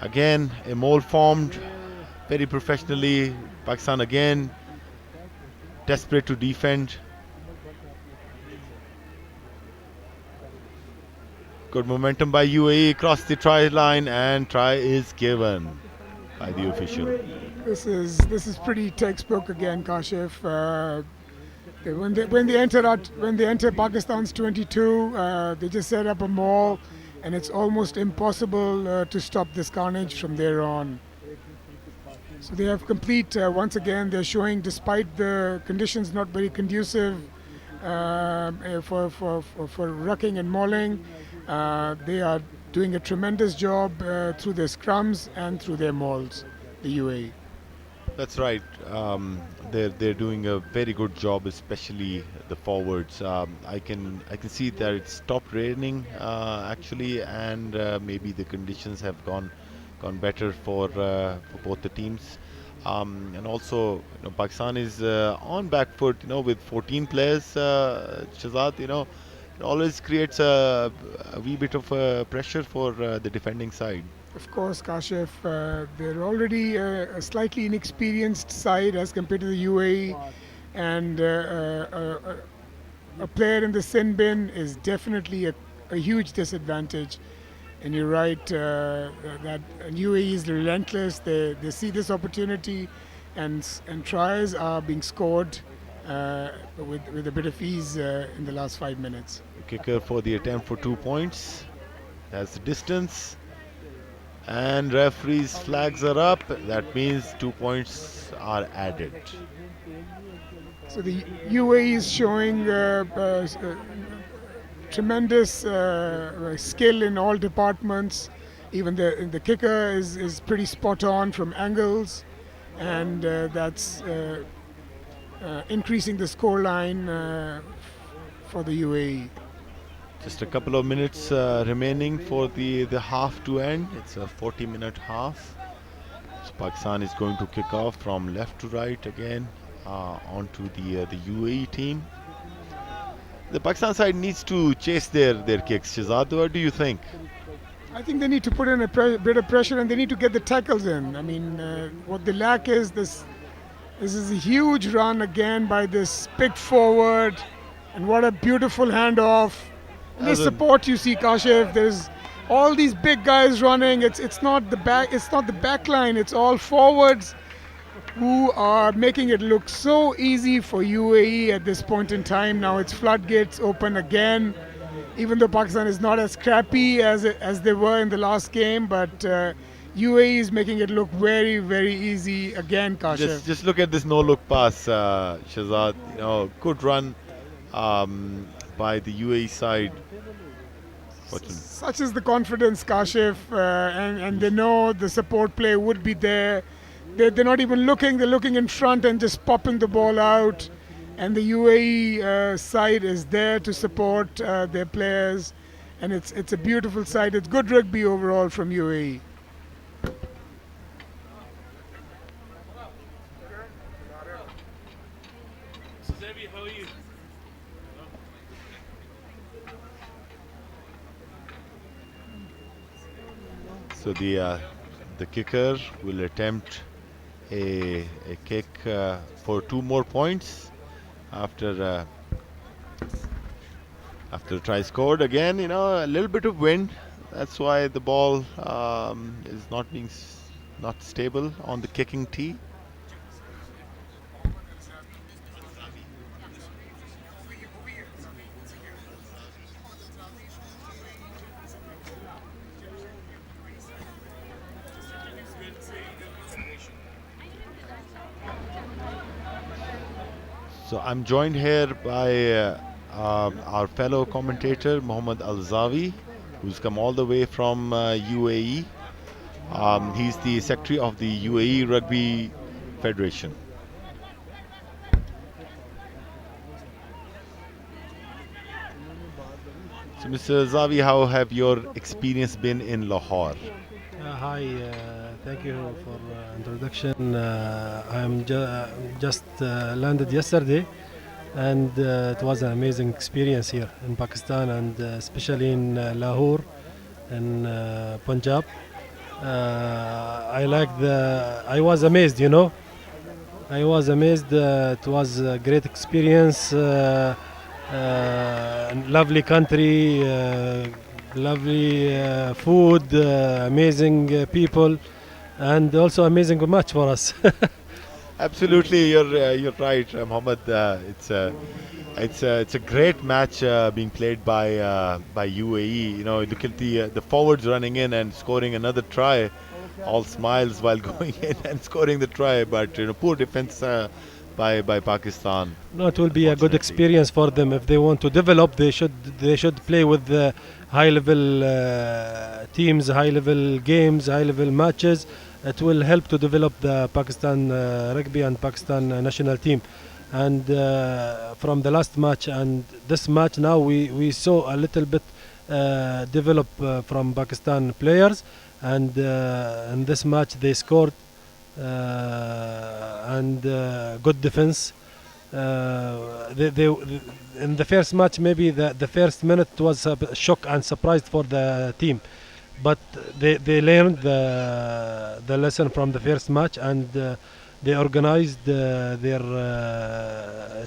Speaker 1: Again, a mole formed very professionally. Pakistan again desperate to defend. Good momentum by UAE across the try line, and try is given by the official.
Speaker 2: This is pretty textbook again, Kashif. When they enter Pakistan's 22, they just set up a mall, and it's almost impossible to stop this carnage from there on. So they have complete. Once again, they're showing, despite the conditions not very conducive for rucking and mauling, they are doing a tremendous job through their scrums and through their mauls, the UAE.
Speaker 1: That's right. They're doing a very good job, especially the forwards. I can see that it stopped raining actually, and maybe the conditions have gone better for both the teams. And also, Pakistan is on back foot. With 14 players, Shazad. It always creates a wee bit of pressure for the defending side.
Speaker 2: Of course, Kashif, they're already a slightly inexperienced side as compared to the UAE, and a player in the sin bin is definitely a huge disadvantage. And you're right that UAE is relentless. They see this opportunity, and tries are being scored with a bit of ease in the last 5 minutes.
Speaker 1: The kicker for the attempt for 2 points. That's the distance. And referee's flags are up. That means 2 points are added.
Speaker 2: So the UAE is showing tremendous skill in all departments. Even the kicker is pretty spot on from angles, and that's increasing the score line for the UAE.
Speaker 1: Just a couple of minutes remaining for the half to end. It's a 40-minute half. So Pakistan is going to kick off from left to right again onto the UAE team. The Pakistan side needs to chase their kicks. Shazad, what do you think?
Speaker 2: I think they need to put in a bit of pressure, and they need to get the tackles in. I mean, what they lack is this. This is a huge run again by this picked forward, and what a beautiful handoff. And the support you see, Kashif. There's all these big guys running. It's not the back. It's not the back line. It's all forwards who are making it look so easy for UAE at this point in time. Now it's floodgates open again, even though Pakistan is not as scrappy as they were in the last game, but UAE is making it look very, very easy again, Kashif.
Speaker 1: Just look at this no-look pass, Shazad. Good run by the UAE side.
Speaker 2: Such is the confidence, Kashif, and they know the support play would be there. They're not even looking. They're looking in front and just popping the ball out. And the UAE side is there to support their players. And it's a beautiful side. It's good rugby overall from UAE.
Speaker 1: So the kicker will attempt a kick for 2 more points after a try scored. Again, a little bit of wind That's why the ball is not being not stable on the kicking tee. So I'm joined here by our fellow commentator Mohammed Al Zawi, who's come all the way from UAE. He's the secretary of the UAE Rugby Federation. So, Mr. Zawi, how have your experience been in Lahore?
Speaker 4: Hi, thank you for introduction. I'm just landed yesterday, and it was an amazing experience here in Pakistan, and especially in Lahore in Punjab. I was amazed, you know. I was amazed. It was a great experience. Lovely country, lovely food, amazing people, and also amazing match for us.
Speaker 1: Absolutely, you're right, Mohammed. It's a great match being played by UAE. You know, look at the forwards running in and scoring another try, all smiles while going in and scoring the try. But poor defense by Pakistan.
Speaker 4: No, it will be a good
Speaker 1: Unfortunately.
Speaker 4: experience for them if they want to develop. They should play with high level teams, high level games, high level matches. It will help to develop the Pakistan rugby and Pakistan national team. And from the last match and this match now, we saw a little bit develop from Pakistan players. And in this match they scored and good defense. They in the first match, maybe the first minute was a shock and surprised for the team, but they learned the lesson from the first match, and they organized their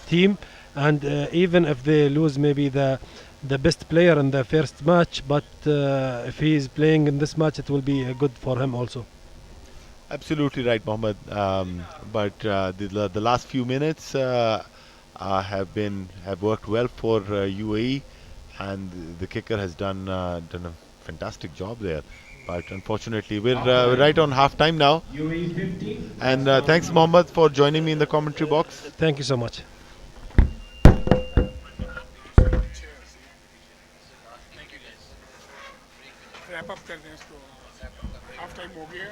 Speaker 4: team. And even if they lose maybe the best player in the first match, but if he is playing in this match, it will be good for him also.
Speaker 1: Absolutely right, Mohammed. But the last few minutes have worked well for UAE, and the kicker has done a fantastic job there. But unfortunately, we're right on half time now.
Speaker 3: UAE 50.
Speaker 1: And thanks, Mohammed, for joining me in the commentary box.
Speaker 4: Thank you so much.
Speaker 2: Wrap up कर दें इसको. Half time हो गया.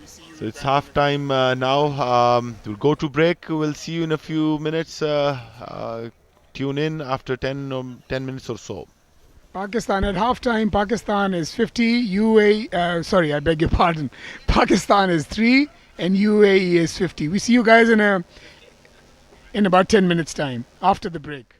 Speaker 2: We see you.
Speaker 1: So it's half time now. We'll go to break. We'll see you in a few minutes. Tune in after 10 minutes or so.
Speaker 2: Pakistan at halftime. Pakistan is 50. UAE. Sorry, I beg your pardon. Pakistan is 3 and UAE is 50. We see you guys in about 10 minutes time after the break.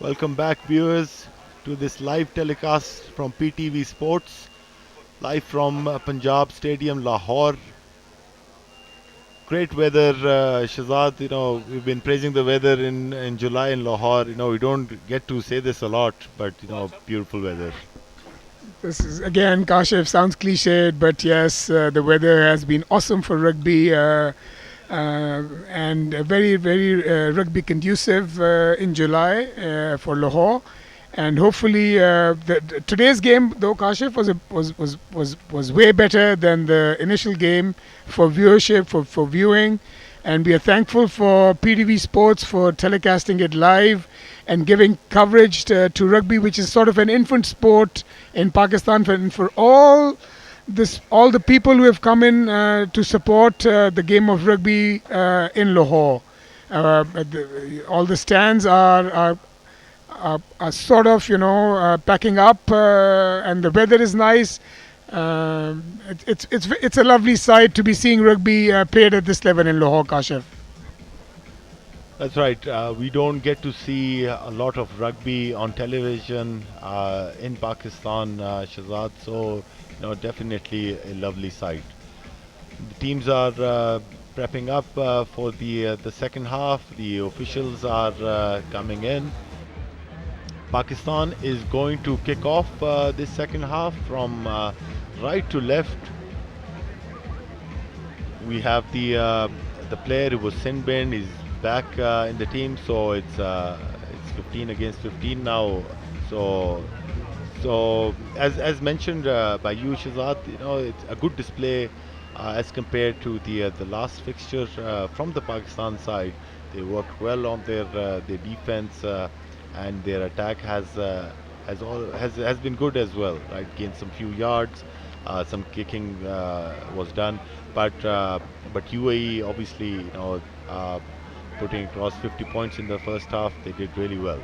Speaker 1: Welcome back, viewers, to this live telecast from PTV Sports, live from Punjab Stadium, Lahore. Great weather, Shazad. We've been praising the weather in July in Lahore. We don't get to say this a lot, but beautiful weather.
Speaker 2: This is again, Kashif, sounds cliched, but yes, the weather has been awesome for rugby. And very, very rugby conducive in July for Lahore, and hopefully today's game, though, Kashif, was way better than the initial game for viewership, for viewing, and we are thankful for PTV Sports for telecasting it live and giving coverage to rugby, which is sort of an infant sport in Pakistan, for all the people who have come in to support the game of rugby in Lahore. All the stands are sort of packing up, and the weather is nice. It's a lovely sight to be seeing rugby played at this level in Lahore, Kashif.
Speaker 1: That's right. We don't get to see a lot of rugby on television in Pakistan, Shazad. So, definitely a lovely sight. The teams are prepping up for the second half. The officials are coming in. Pakistan is going to kick off this second half from right to left. We have the player who was sin binned is back in the team, so it's 15 against 15 now. So as mentioned by you, Shazad, it's a good display as compared to the last fixture from the Pakistan side. They worked well on their defense, and their attack has been good as well. Right, gained some few yards, some kicking was done, but UAE obviously putting across 50 points in the first half. They did really well.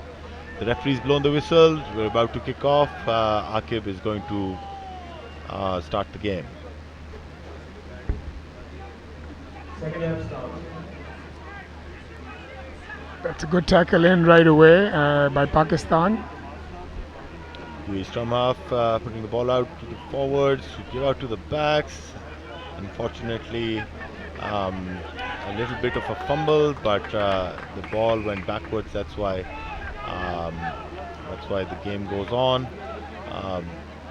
Speaker 1: The referee's blown the whistle. We're about to kick off. Akib is going to start the game.
Speaker 3: Second half start.
Speaker 2: That's a good tackle in right away by Pakistan.
Speaker 1: UAE scrum half putting the ball out to the forwards, to give out to the backs. Unfortunately, a little bit of a fumble, but the ball went backwards. That's why the game goes on.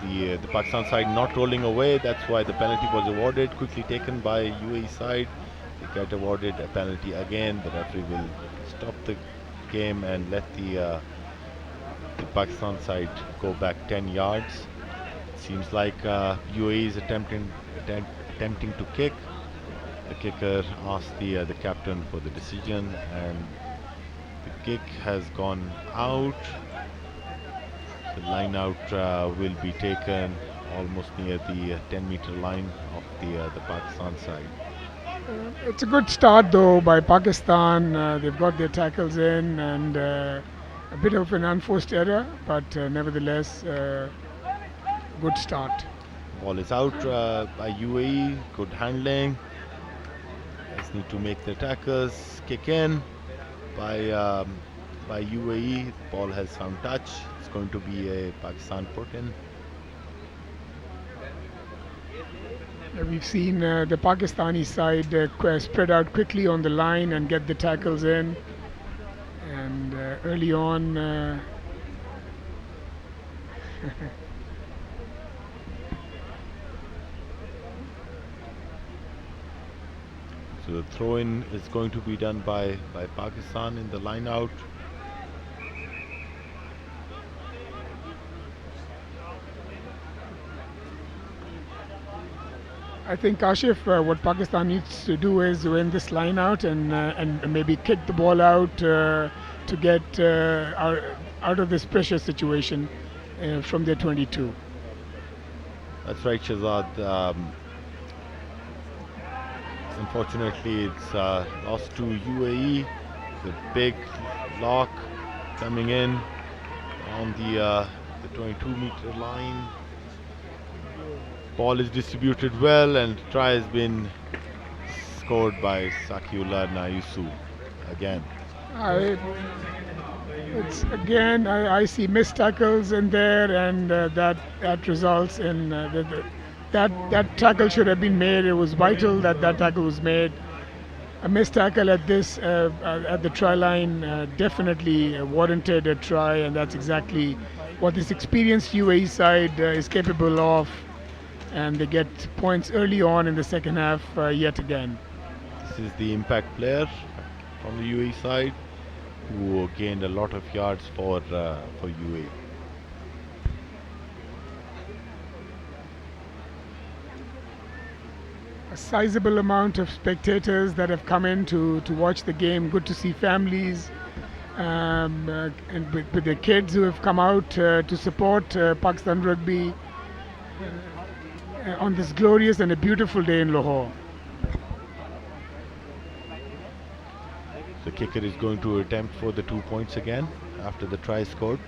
Speaker 1: The Pakistan side not rolling away. That's why the penalty was awarded. Quickly taken by UAE side. They get awarded a penalty again. The referee will stop the game and let the Pakistan side go back 10 yards. Seems like UAE is attempting to kick. The kicker asked the captain for the decision, and the kick has gone out. The line out will be taken almost near the 10-meter line of the Pakistan side.
Speaker 2: It's a good start though by Pakistan. They've got their tackles in, and a bit of an unforced error, but nevertheless, good start.
Speaker 1: Ball is out by UAE. Good handling. Guys need to make their tackles. Kick in by UAE. Ball has found touch. It's going to be a Pakistan put in.
Speaker 2: We've seen the Pakistani side spread out quickly on the line and get the tackles in. And early on,
Speaker 1: so the throw-in is going to be done by Pakistan in the line out.
Speaker 2: I think, Kashif, what Pakistan needs to do is win this line out and maybe kick the ball out to get out of this pressure situation from their 22.
Speaker 1: That's right, Shazad. Unfortunately, it's lost to UAE. The big lock coming in on the 22-meter line. Ball is distributed well, and try has been scored by Sakiullah Nayusu again.
Speaker 2: It's again, I see missed tackles in there, and that results in that tackle should have been made. It was vital that that tackle was made. A missed tackle at this at the try line definitely warranted a try, and that's exactly what this experienced UAE side is capable of. And they get points early on in the second half yet again.
Speaker 1: This is the impact player from the UAE side who gained a lot of yards for UAE.
Speaker 2: A sizable amount of spectators that have come in to watch the game. Good to see families and with their kids who have come out to support Pakistan rugby on this glorious and a beautiful day in Lahore.
Speaker 1: The kicker is going to attempt for the 2 points again after the try scored.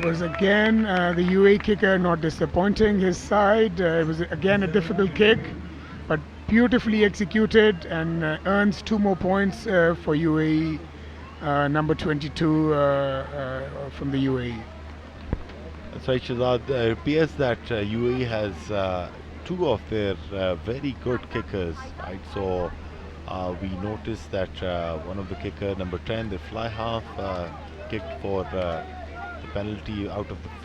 Speaker 2: Was again the UAE kicker not disappointing his side. It was again a difficult kick, but beautifully executed and earns 2 more points for UAE, number 22 from the UAE.
Speaker 1: That's right, Shazad. It appears that UAE has 2 of their very good kickers. Right, so we noticed that one of the kicker, number 10, the fly half, kicked for the penalty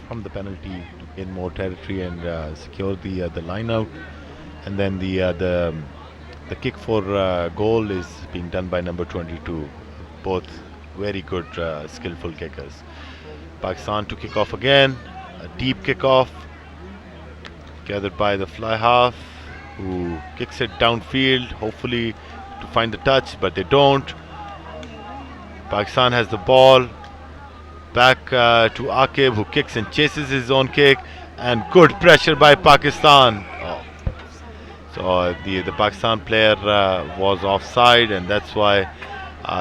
Speaker 1: from the penalty to gain more territory and secure the line out, and then the kick for goal is being done by number 22. Both very good, skillful kickers. Pakistan to kick off again, a deep kickoff gathered by the fly half, who kicks it downfield, hopefully to find the touch, but they don't. Pakistan has the ball. Back to Aqib, who kicks and chases his own kick, and good pressure by Pakistan. Oh. So the Pakistan player was offside, and that's why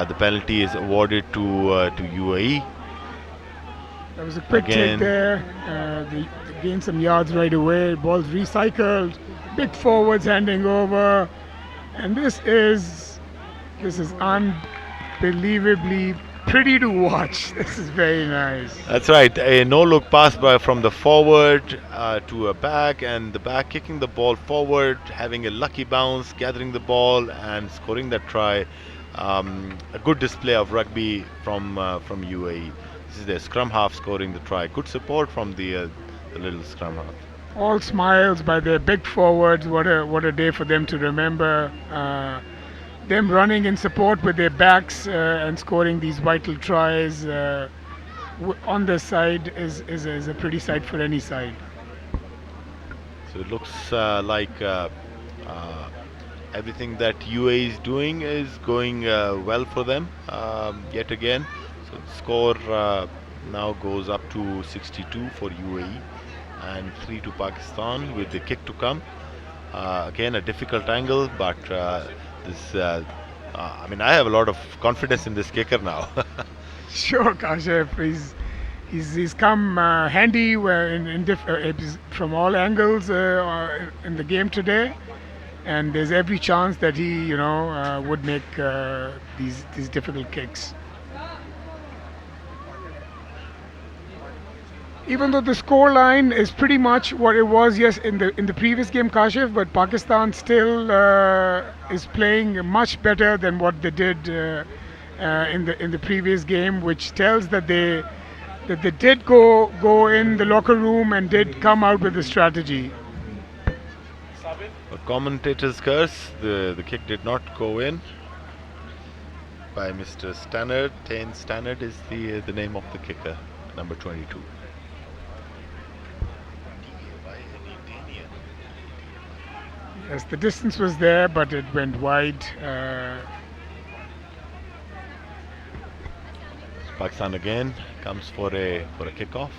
Speaker 1: the penalty is awarded to UAE.
Speaker 2: There was a quick take there. They gained some yards right away. Ball's recycled. Big forwards handing over, and this is unbelievably pretty to watch. This is very nice.
Speaker 1: That's right. A no-look pass from the forward to a back, and the back kicking the ball forward, having a lucky bounce, gathering the ball, and scoring that try. A good display of rugby from UAE. This is their scrum half scoring the try. Good support from the little scrum half.
Speaker 2: All smiles by their big forwards. What a day for them to remember. Them running in support with their backs and scoring these vital tries on their side is a pretty sight for any side.
Speaker 1: So it looks like everything that UAE is doing is going well for them yet again. So the score now goes up to 62 for UAE and 3 to Pakistan with the kick to come. Again, a difficult angle, but this, I mean, I have a lot of confidence in this kicker now.
Speaker 2: Sure, Kashif. He's come handy from all angles in the game today, and there's every chance that he, would make these difficult kicks. Even though the score line is pretty much what it was, yes, in the previous game, Kashif, but Pakistan still is playing much better than what they did in the previous game, which tells that they did go in the locker room and did come out with a strategy.
Speaker 1: A commentator's curse, the kick did not go in by Mr. Stannard. Tane Stannard is the name of the kicker, number 22.
Speaker 2: Yes, the distance was there, but it went wide.
Speaker 1: Pakistan again comes for a kickoff.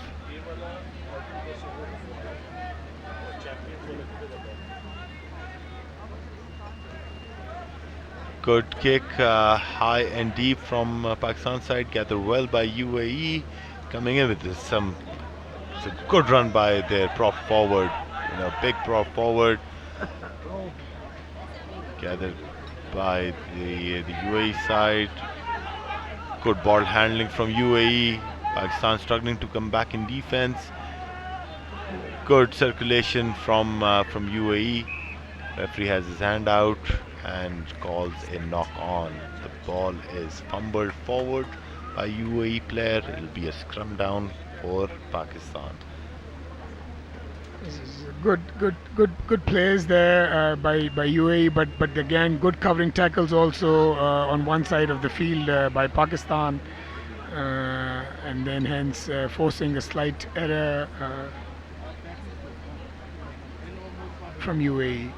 Speaker 1: Good kick, high and deep from Pakistan side, gathered well by UAE. Coming in with it's a good run by their prop forward, big prop forward. Gathered by the UAE side. Good ball handling from UAE. Pakistan struggling to come back in defense. Good circulation from UAE. Referee has his hand out and calls a knock on. The ball is fumbled forward by UAE player. It'll be a scrum down for Pakistan.
Speaker 2: Good plays there by UAE, but again good covering tackles also on one side of the field by Pakistan, and then hence forcing a slight error from UAE,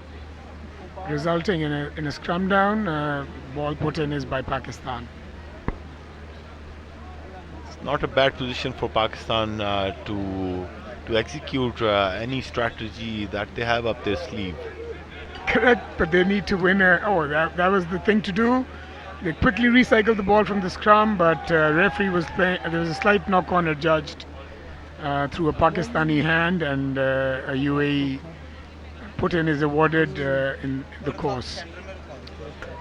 Speaker 2: resulting in a scrum down. Ball put in is by Pakistan.
Speaker 1: It's not a bad position for Pakistan to execute any strategy that they have up their sleeve.
Speaker 2: Correct, but they need to win. That was the thing to do. They quickly recycled the ball from the scrum, but referee was playing. There was a slight knock-on adjudged through a Pakistani hand, and a UAE put-in is awarded in the course.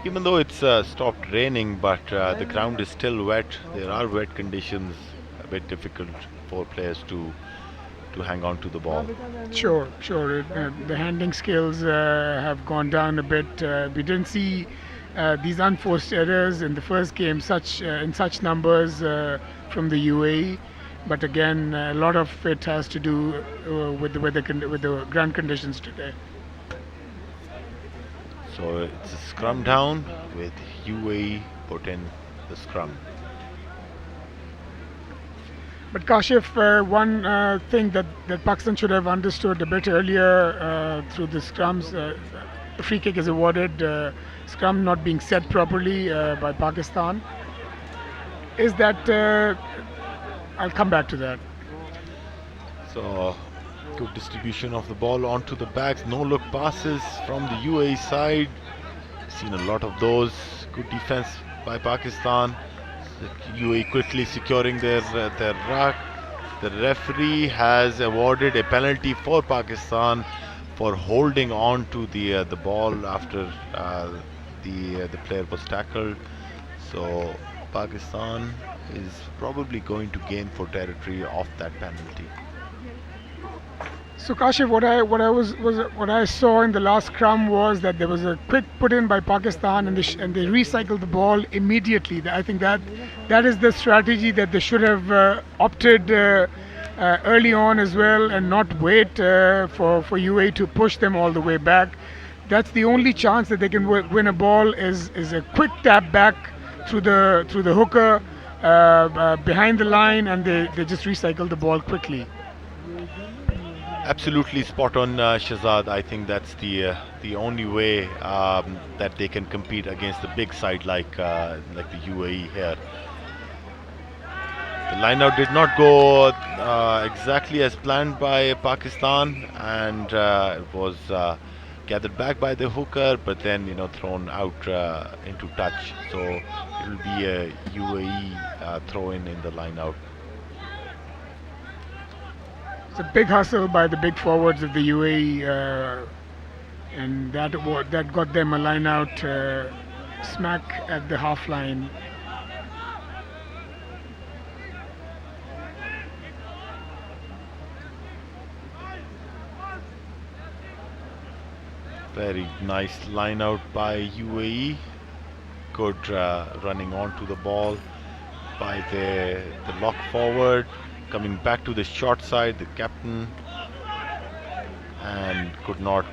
Speaker 1: Even though it's stopped raining, but the ground is still wet. There are wet conditions, a bit difficult for players to hang on to the ball.
Speaker 2: Sure. The handling skills have gone down a bit. We didn't see these unforced errors in the first game in such numbers from the UAE, but again, a lot of it has to do with the ground conditions today.
Speaker 1: So it's a scrum down with UAE put in the scrum.
Speaker 2: But Kashif, one thing that Pakistan should have understood a bit earlier through the scrums, the free kick is awarded, scrum not being set properly by Pakistan, is that, I'll come back to that.
Speaker 1: So good distribution of the ball onto the backs, no look passes from the UAE side. Seen a lot of those. Good defense by Pakistan. UAE quickly securing their ruck. The referee has awarded a penalty for Pakistan for holding on to the ball after the player was tackled. So Pakistan is probably going to gain for territory off that penalty.
Speaker 2: So Kashif, what I saw in the last scrum was that there was a quick put in by Pakistan, and they recycled the ball immediately. I think that is the strategy that they should have opted early on as well, and not wait for UAE to push them all the way back. That's the only chance that they can win a ball is a quick tap back through the hooker behind the line, and they just recycle the ball quickly.
Speaker 1: Absolutely spot on, Shahzad. I think that's the only way that they can compete against the big side like the UAE here. The line-out did not go exactly as planned by Pakistan, and it was gathered back by the hooker, but then thrown out into touch. So it will be a UAE throw-in the line-out.
Speaker 2: It's a big hustle by the big forwards of the UAE, and that got them a line out smack at the half line.
Speaker 1: Very nice line out by UAE. Good running onto the ball by the lock forward. Coming back to the short side, the captain, and could not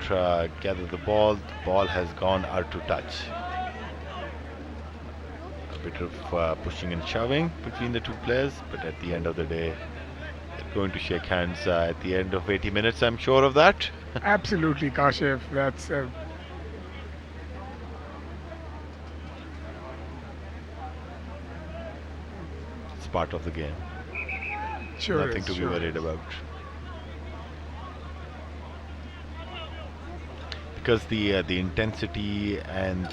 Speaker 1: gather the ball. The ball has gone out to touch. A bit of pushing and shoving between the two players, but at the end of the day, they're going to shake hands at the end of 80 minutes, I'm sure of that.
Speaker 2: Absolutely, Kashif. That's
Speaker 1: part of the game.
Speaker 2: Sure
Speaker 1: Nothing
Speaker 2: is,
Speaker 1: to be
Speaker 2: sure
Speaker 1: worried
Speaker 2: is.
Speaker 1: about. Because the intensity and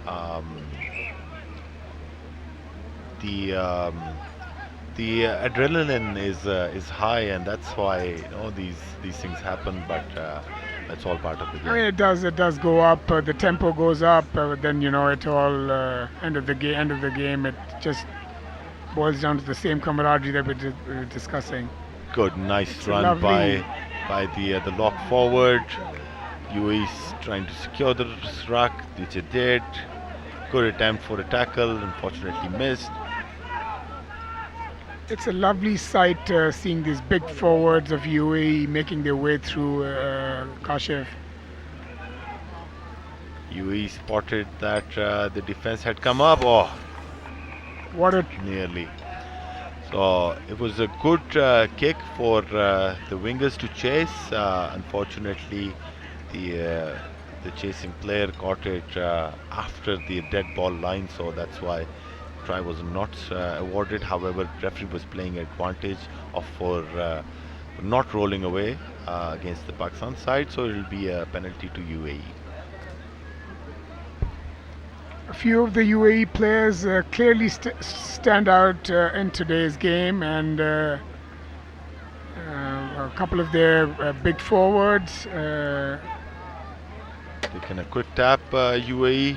Speaker 1: um, the um, the adrenaline is high, and that's why these things happen. But that's all part of the
Speaker 2: I mean,
Speaker 1: game.
Speaker 2: it does go up. The tempo goes up, but then it all end of the game. It just boils down to the same camaraderie that we were discussing.
Speaker 1: Good, nice
Speaker 2: It's a
Speaker 1: run
Speaker 2: lovely.
Speaker 1: by the lock forward. UAE is trying to secure the ruck, which it did. Good attempt for a tackle, unfortunately missed.
Speaker 2: It's a lovely sight seeing these big forwards of UAE making their way through Kashif.
Speaker 1: UAE spotted that the defense had come up. Oh,
Speaker 2: What a
Speaker 1: nearly. So it was a good kick for the wingers to chase. Unfortunately, the chasing player caught it after the dead ball line, so that's why try was not awarded. However, referee was playing advantage for not rolling away against the Pakistan side, so it will be a penalty to UAE.
Speaker 2: A few of the UAE players clearly stand out in today's game, and a couple of their big forwards.
Speaker 1: Taking a quick tap, UAE.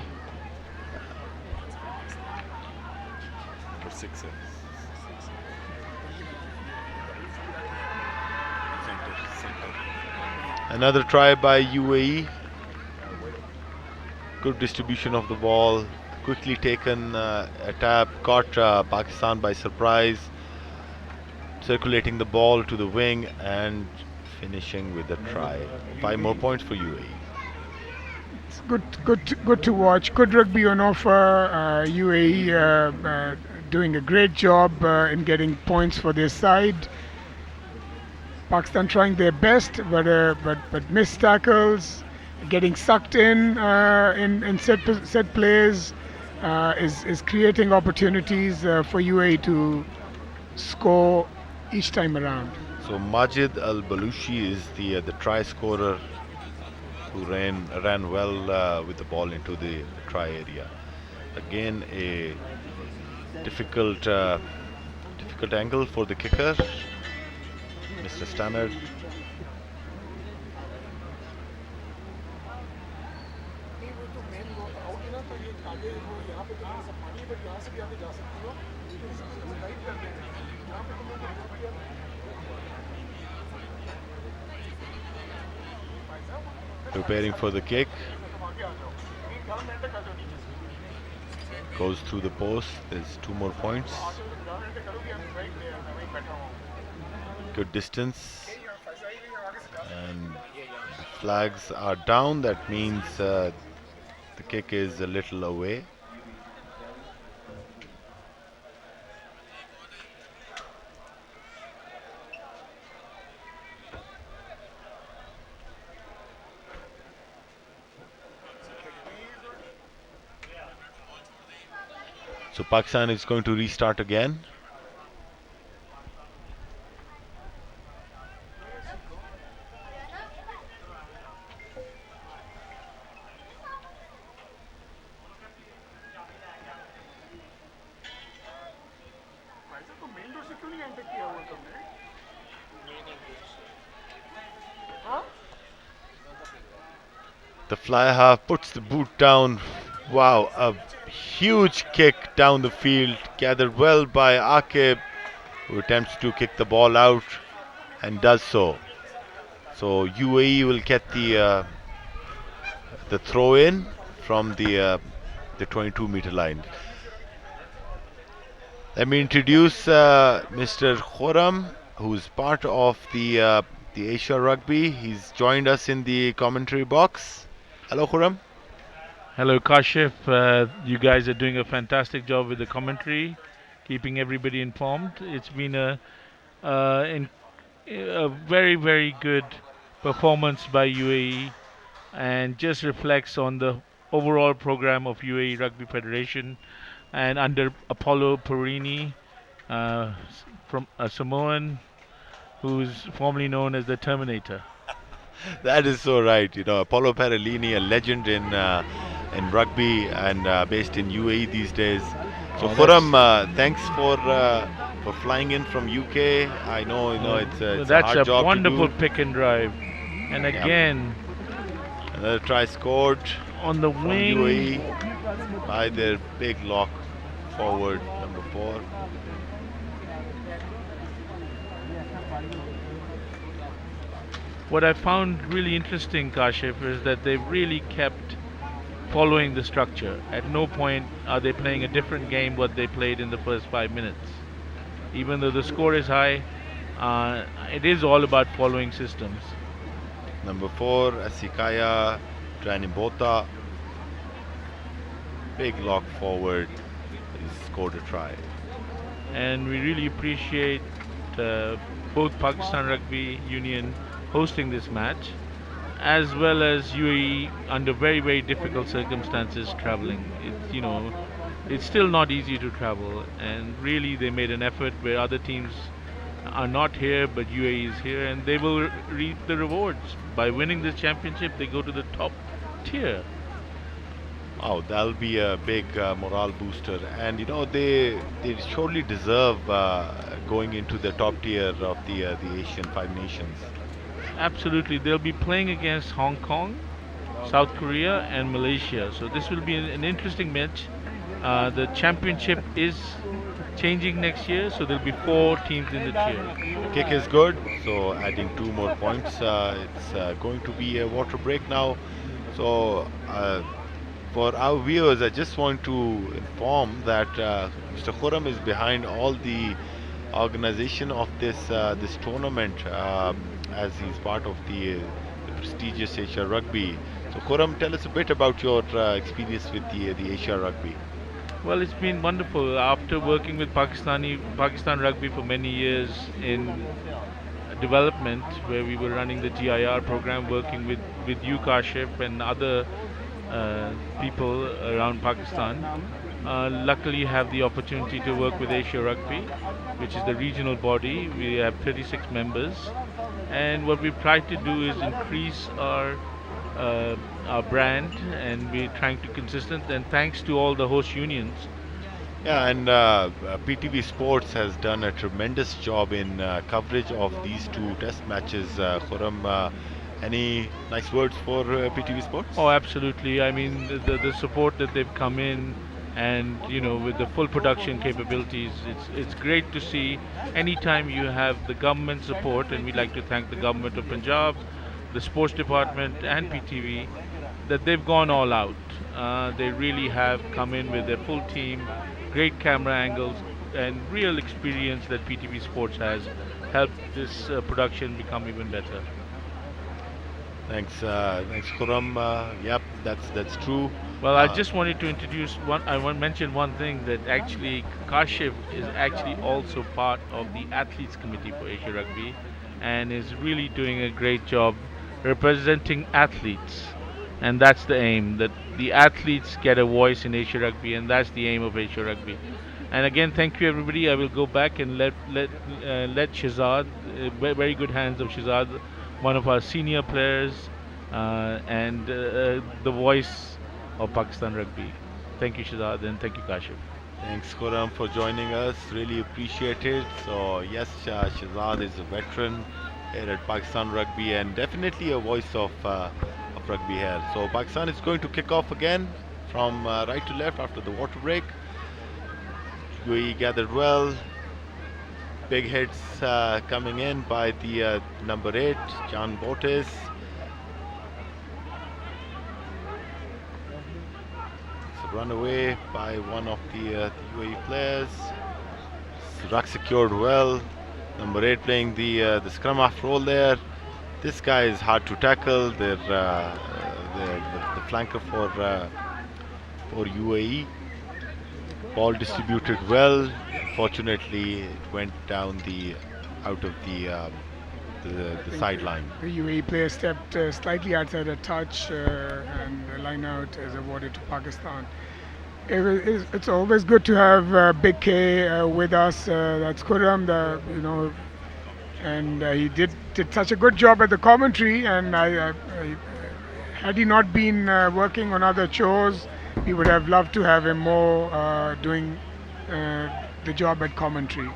Speaker 5: Number 6. Center.
Speaker 1: Another try by UAE. Good distribution of the ball. Quickly taken a tap. Caught Pakistan by surprise. Circulating the ball to the wing and finishing with a try. 5 more points for UAE.
Speaker 2: It's good to watch. Good rugby on offer. UAE doing a great job in getting points for their side. Pakistan trying their best, but missed tackles, getting sucked in set plays is creating opportunities for UAE to score each time around.
Speaker 1: So Majid Al Balushi is the try scorer who ran well with the ball into the try area. Again, a difficult angle for the kicker, Mr. Stannard. Preparing for the kick. Goes through the post. There's 2 more points. Good distance. And the flags are down. That means the kick is a little away. So Pakistan is going to restart again. The fly half puts the boot down. Wow, a huge kick down the field, gathered well by Akib, who attempts to kick the ball out and does so. So UAE will get the throw in from the 22-meter line. Let me introduce Mr. Khurram, who's part of the Asia Rugby. He's joined us in the commentary box. Hello, Khurram.
Speaker 6: Hello, Kashif. You guys are doing a fantastic job with the commentary, keeping everybody informed. It's been a very, very good performance by UAE and just reflects on the overall program of UAE Rugby Federation and under Apollo Perini. from a Samoan who's formerly known as the Terminator.
Speaker 1: That is so right. You know, Paulo Perellini, a legend in rugby and based in UAE these days. So
Speaker 6: Oh,
Speaker 1: Khurram, thanks for flying in from UK. I know, it's a
Speaker 6: that's
Speaker 1: hard
Speaker 6: a
Speaker 1: job to
Speaker 6: wonderful
Speaker 1: do.
Speaker 6: pick and drive. And
Speaker 1: Yep.
Speaker 6: again,
Speaker 1: Another try scored
Speaker 6: on the
Speaker 1: from
Speaker 6: wing,
Speaker 1: UAE by their big lock forward, number 4.
Speaker 6: what I found really interesting, Kashif, is that they've really kept following the structure. At no point are they playing a different game what they played in the first 5 minutes. Even though the score is high, it is all about following systems.
Speaker 1: Number 4, Asikaya Tranibota. Big lock forward. He scored a try.
Speaker 6: And we really appreciate both Pakistan Rugby Union hosting this match, as well as UAE under very, very difficult circumstances traveling. It's still not easy to travel, and really they made an effort where other teams are not here, but UAE is here, and they will reap the rewards. By winning this championship, they go to the top tier.
Speaker 1: Oh, that'll be a big morale booster, and they surely deserve going into the top tier of the Asian 5 nations.
Speaker 6: Absolutely, they'll be playing against Hong Kong, South Korea, and Malaysia. So this will be an interesting match. The championship is changing next year, so there'll be 4 teams in the tier.
Speaker 1: The kick is good, so adding 2 more points. It's going to be a water break now. So for our viewers, I just want to inform that Mr. Khurram is behind all the organization of this tournament, as he's part of the prestigious Asia Rugby. So Khurram, tell us a bit about your experience with the Asia Rugby.
Speaker 6: Well, it's been wonderful. After working with Pakistan Rugby for many years in development, where we were running the GIR program, working with you, Kashif, and other people around Pakistan. Luckily, have the opportunity to work with Asia Rugby, which is the regional body. We have 36 members, and what we've tried to do is increase our brand, and we're trying to consistent. And thanks to all the host unions.
Speaker 1: Yeah, and PTV Sports has done a tremendous job in coverage of these 2 test matches. Khurram, any nice words for PTV Sports?
Speaker 6: Oh, absolutely. I mean, the support that they've come in, and with the full production capabilities, it's great to see. Anytime you have the government support, and we'd like to thank the government of Punjab, the sports department, and PTV, that they've gone all out. They really have come in with their full team, great camera angles, and real experience that PTV Sports has helped this production become even better.
Speaker 1: Thanks, Khurram. Yep, that's true.
Speaker 6: Well, I just wanted to introduce one. I want to mention one thing, that actually Kashif is actually also part of the athletes committee for Asia Rugby, and is really doing a great job representing athletes. And that's the aim, that the athletes get a voice in Asia Rugby, and that's the aim of Asia Rugby. And again, thank you everybody. I will go back and let Shahzad, very good hands of Shahzad, one of our senior players, and the voice of Pakistan Rugby. Thank you, Shahzad, and thank you, Kashif.
Speaker 1: Thanks, Khurram, for joining us. Really appreciate it. So yes, Shahzad is a veteran here at Pakistan Rugby, and definitely a voice of rugby here. So Pakistan is going to kick off again from right to left after the water break. UAE gathered well. Big hits coming in by the number 8, Jan Botis. It's a run away by one of the UAE players. Ruck secured well. Number 8 playing the scrum half role there. This guy is hard to tackle. They're the flanker for UAE. Ball distributed well. Fortunately, it went down out of the sideline.
Speaker 2: The UAE player stepped slightly outside a touch, and the line out is awarded to Pakistan. It's always good to have Big K with us. That's Khurram, and he did such a good job at the commentary. And had he not been working on other chores, we would have loved to have him more doing the job at commentary.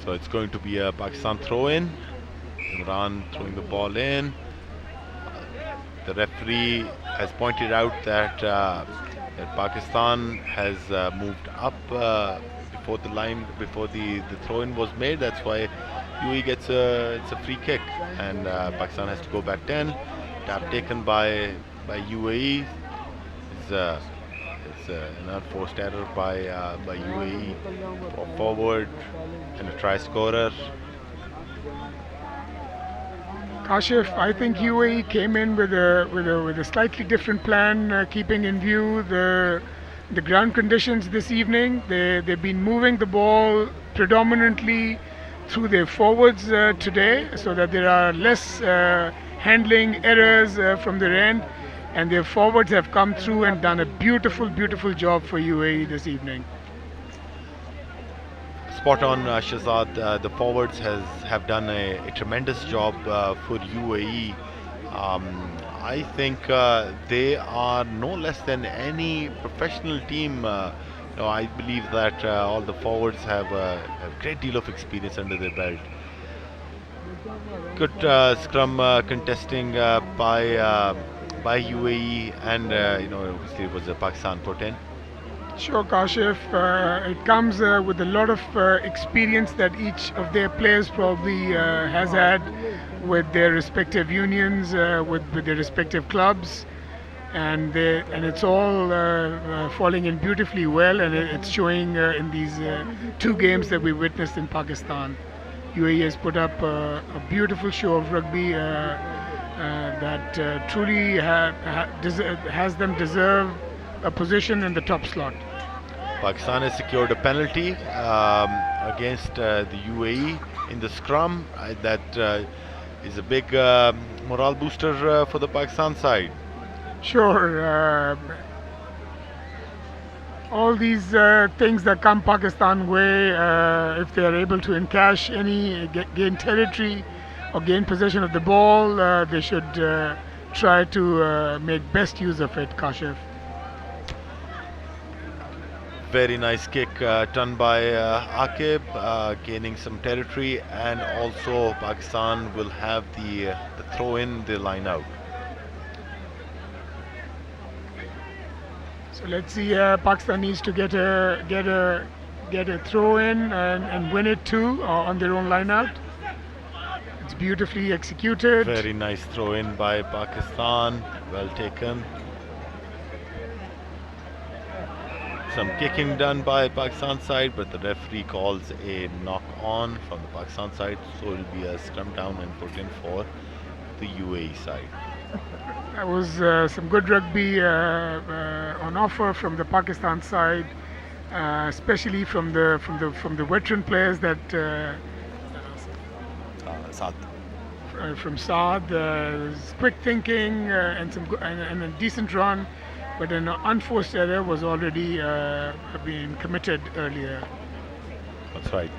Speaker 1: So it's going to be a Pakistan throw-in. Imran throwing the ball in. The referee has pointed out that Pakistan has moved up before the line, before the throw-in was made. That's why UAE gets it's a free kick, and Pakistan has to go back 10. Tap taken by UAE. It's an unforced error by UAE forward and a try scorer.
Speaker 2: Kashif, I think UAE came in with a slightly different plan, keeping in view the ground conditions this evening. They've been moving the ball predominantly through their forwards today, so that there are less handling errors from their end, and their forwards have come through and done a beautiful job for UAE this evening.
Speaker 1: Spot on, Shahzad. The forwards have done a tremendous job for UAE. I think they are no less than any professional team. I believe that all the forwards have a great deal of experience under their belt. Good scrum contesting by UAE, and obviously it was a Pakistan for 10.
Speaker 2: Sure, Kashif. It comes with a lot of experience that each of their players probably has had with their respective unions, with their respective clubs, and it's all falling in beautifully well, and it's showing in these two games that we witnessed in Pakistan. UAE has put up a beautiful show of rugby that truly has them deserve a position in the top slot.
Speaker 1: Pakistan has secured a penalty against the UAE in the scrum. That is a big morale booster for the Pakistan side.
Speaker 2: Sure. All these things that come Pakistan way, if they are able to encash any, gain territory or gain possession of the ball, they should try to make best use of it, Kashif.
Speaker 1: Very nice kick done by Akib, gaining some territory, and also Pakistan will have the throw in the line out.
Speaker 2: So let's see. Pakistan needs to get a throw in and win it too on their own line out. It's beautifully executed.
Speaker 1: Very nice throw in by Pakistan. Well taken. Some kicking done by Pakistan side, but the referee calls a knock on from the Pakistan side, so it will be a scrum down and put in for the UAE side.
Speaker 2: That was some good rugby on offer from the Pakistan side, especially from the veteran players that
Speaker 5: Saad.
Speaker 2: from Saad. Quick thinking and a decent run. But an unforced error was already being committed earlier.
Speaker 1: That's right.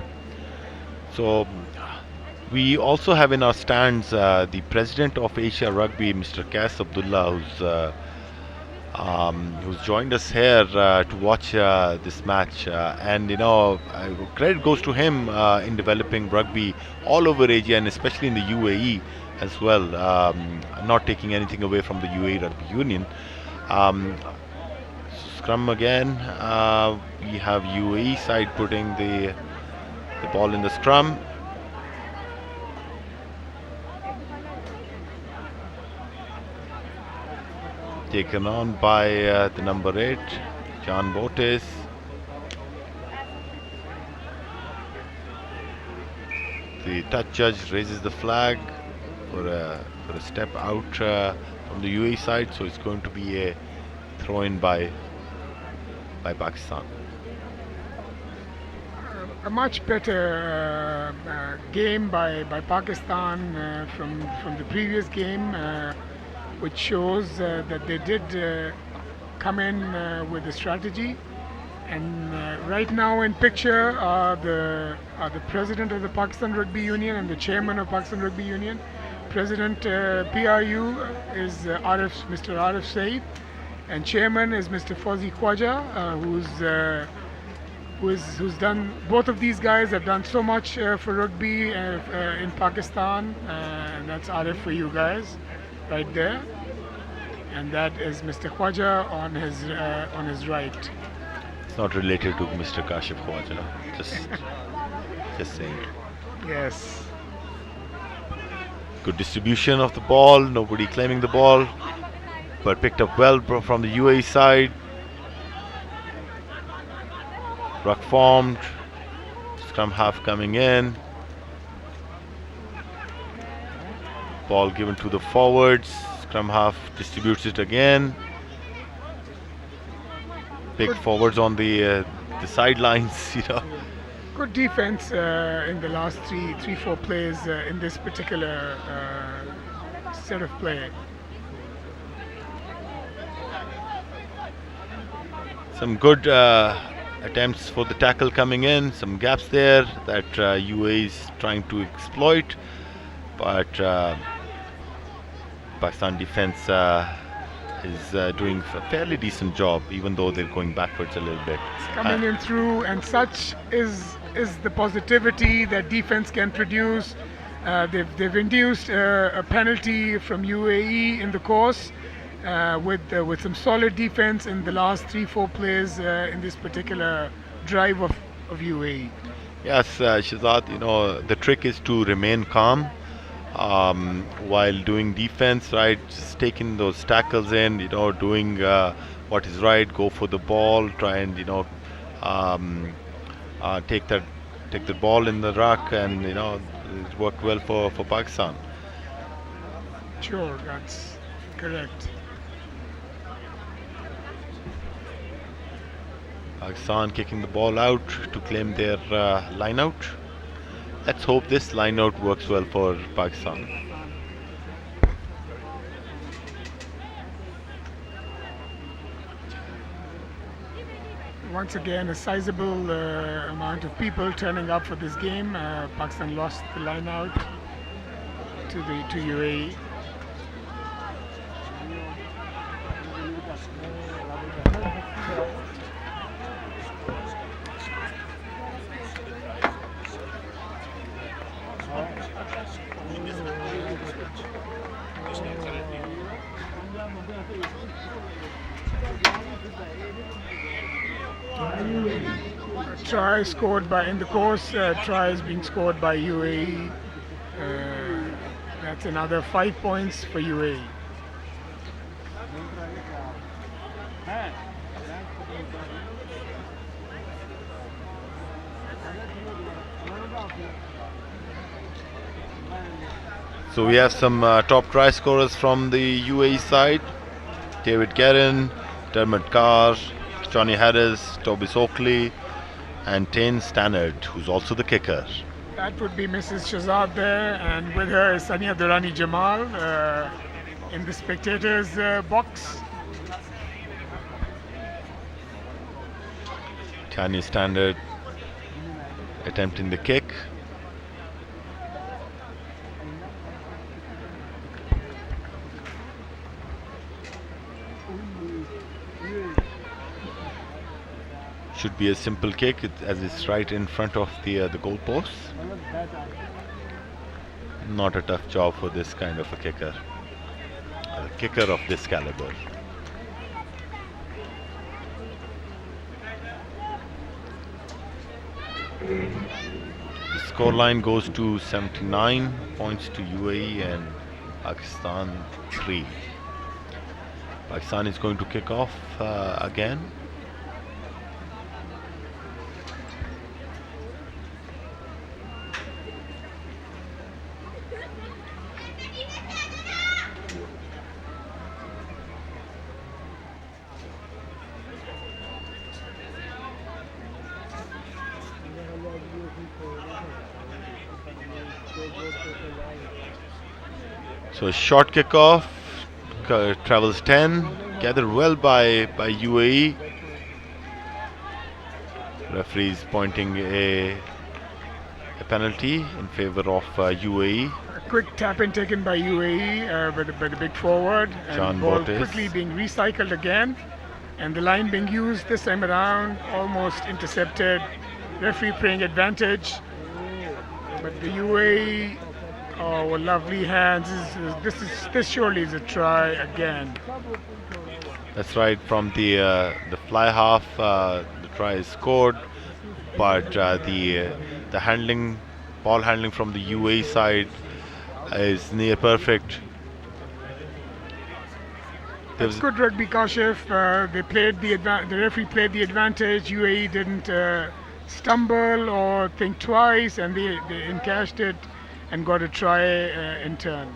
Speaker 1: So we also have in our stands the president of Asia Rugby, Mr. Qais Abdullah, who's joined us here to watch this match. And credit goes to him in developing rugby all over Asia, and especially in the UAE as well. Not taking anything away from the UAE Rugby Union. Scrum again. We have UAE side putting the ball in the scrum. Taken on by the number 8, John Botis. The touch judge raises the flag for a step out from the UAE side, so it's going to be a throw-in by Pakistan.
Speaker 2: A much better game by Pakistan from the previous game, which shows that they did come in with a strategy. And right now in picture are the president of the Pakistan Rugby Union and the chairman of Pakistan Rugby Union. President PRU is Mr. Arif Saeed, and chairman is Mr. Fauzi Khwaja, who's done. Both of these guys have done so much for rugby in Pakistan, and that's Arif for you guys, right there. And that is Mr. Khwaja on his right.
Speaker 1: It's not related to Mr. Kashif Khwaja. Just saying.
Speaker 2: Yes.
Speaker 1: Good distribution of the ball. Nobody claiming the ball, but picked up well from the UAE side. Ruck formed. Scrum half coming in. Ball given to the forwards. Scrum half distributes it again. Big forwards on the sidelines,
Speaker 2: Good defense in the last three, 4 plays in this particular set of play.
Speaker 1: Some good attempts for the tackle coming in. Some gaps there that UAE is trying to exploit, but Pakistan defense is doing a fairly decent job, even though they're going backwards a little bit.
Speaker 2: Coming in through, and such is the positivity that defense can produce. They've induced a penalty from UAE in the course with some solid defense in the last 3-4 plays in this particular drive of UAE.
Speaker 1: Yes, Shazad, the trick is to remain calm while doing defense, right? Just taking those tackles in, doing what is right, go for the ball, try and take the ball in the ruck, and it worked well for Pakistan.
Speaker 2: Sure, that's correct.
Speaker 1: Pakistan kicking the ball out to claim their line out. Let's hope this line out works well for Pakistan.
Speaker 2: Once again, a sizable amount of people turning up for this game. Pakistan lost the line out to UAE. Try scored by, in the course, tries being scored by UAE. That's another 5 points for UAE.
Speaker 1: So we have some top try scorers from the UAE side. David Guerin, Dermot Carr, Johnny Harris, Tobias Oakley, and Tane Stannard, who's also the kicker.
Speaker 2: That would be Mrs. Shazad there, and with her is Sania Durrani Jamal in the spectators box.
Speaker 1: Tanya Stannard attempting the kick. Should be a simple kick as it's right in front of the goal post. Not a tough job for this kind of a kicker. A kicker of this caliber. The scoreline goes to 79 points to UAE and Pakistan 3. Pakistan is going to kick off again. So short kickoff, travels 10, gathered well by UAE. Referees pointing a penalty in favor of UAE.
Speaker 2: A quick tap-in taken by UAE by the big forward, and
Speaker 1: John
Speaker 2: ball
Speaker 1: Botes.
Speaker 2: quickly being recycled again, and the line being used this time around, almost intercepted. Referee playing advantage, but the UAE, oh, well, lovely hands. This surely is a try again.
Speaker 1: That's right, from the fly half, the try is scored, but the ball handling from the UAE side is near perfect.
Speaker 2: That's good rugby, Kashif. The referee played the advantage. UAE didn't stumble or think twice, and they encashed it and got a try in turn.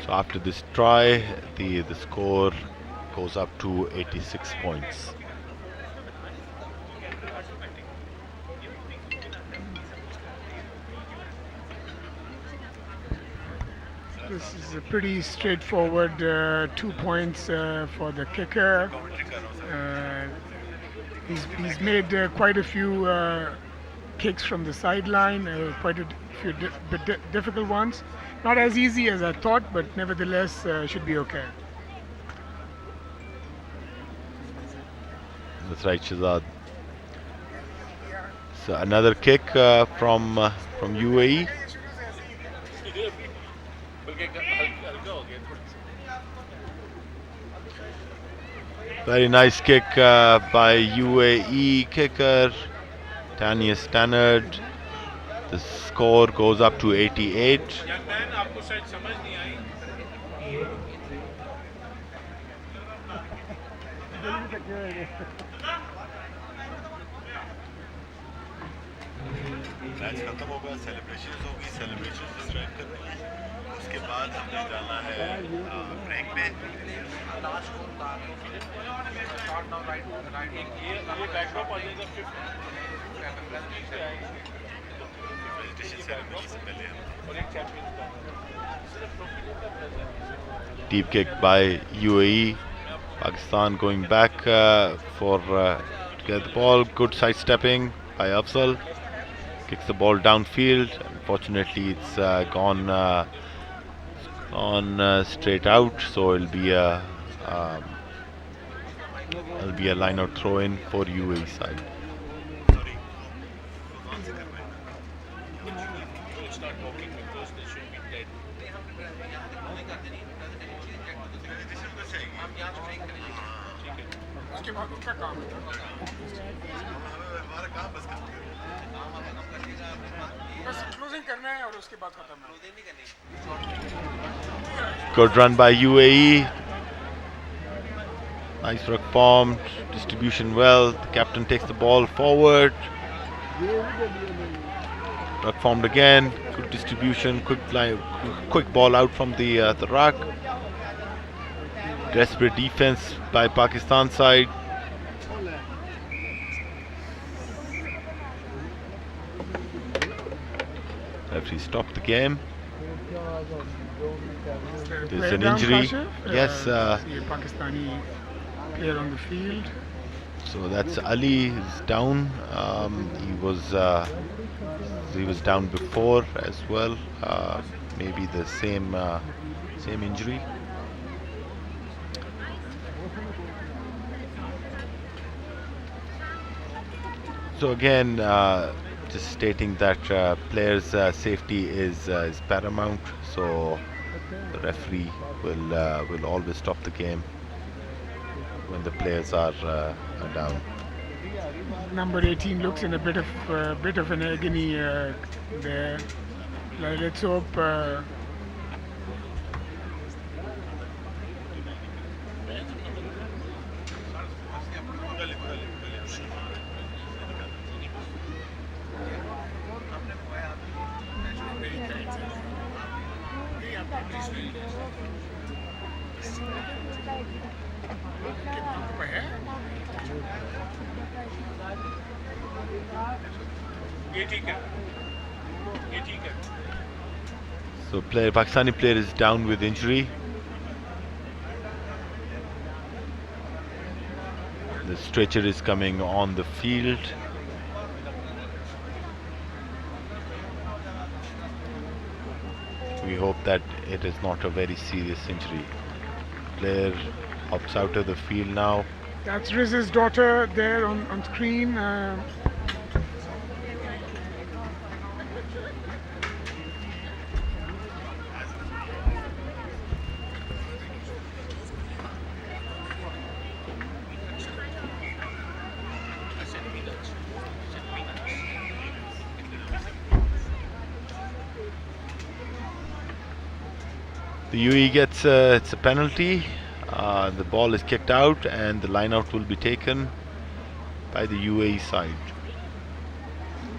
Speaker 1: So after this try, the score goes up to 86 points.
Speaker 2: This is a pretty straightforward 2 points for the kicker. He's made quite a few kicks from the sideline, quite a few difficult ones. Not as easy as I thought, but nevertheless should be okay.
Speaker 1: That's right, Shazad. So another kick from UAE. Very nice kick by UAE kicker Tanya Stannard. The score goes up to 88.
Speaker 5: Match खत्म होगा celebrations होगी celebrations describe करनी है उसके बाद हमने जाना है ब्रेक पे
Speaker 1: Deep kick by UAE. Pakistan going back for to get the ball. Good sidestepping by Afzal. Kicks the ball downfield. Unfortunately, it's gone straight out. So it'll be a line-out throw-in for UAE side. Good run by UAE. Nice ruck formed, distribution well. The captain takes the ball forward. Ruck formed again. Good distribution. Quick ball out from the ruck. Desperate defense by Pakistan side. Referee stopped the game. There's an injury. Yes.
Speaker 2: See a Pakistani player on the field.
Speaker 1: So that's Ali. He's down. He was down before as well. Maybe the same injury. So again, just stating that players' safety is paramount. So the referee will always stop the game when the players are down.
Speaker 2: Number 18 looks in a bit of an agony there. Let's hope.
Speaker 1: So Pakistani player is down with injury. The stretcher is coming on the field. We hope that it is not a very serious injury. Player opts out of the field now.
Speaker 2: That's Riz's daughter there on screen.
Speaker 1: The UAE gets it's a penalty. The ball is kicked out and the line out will be taken by the UAE side.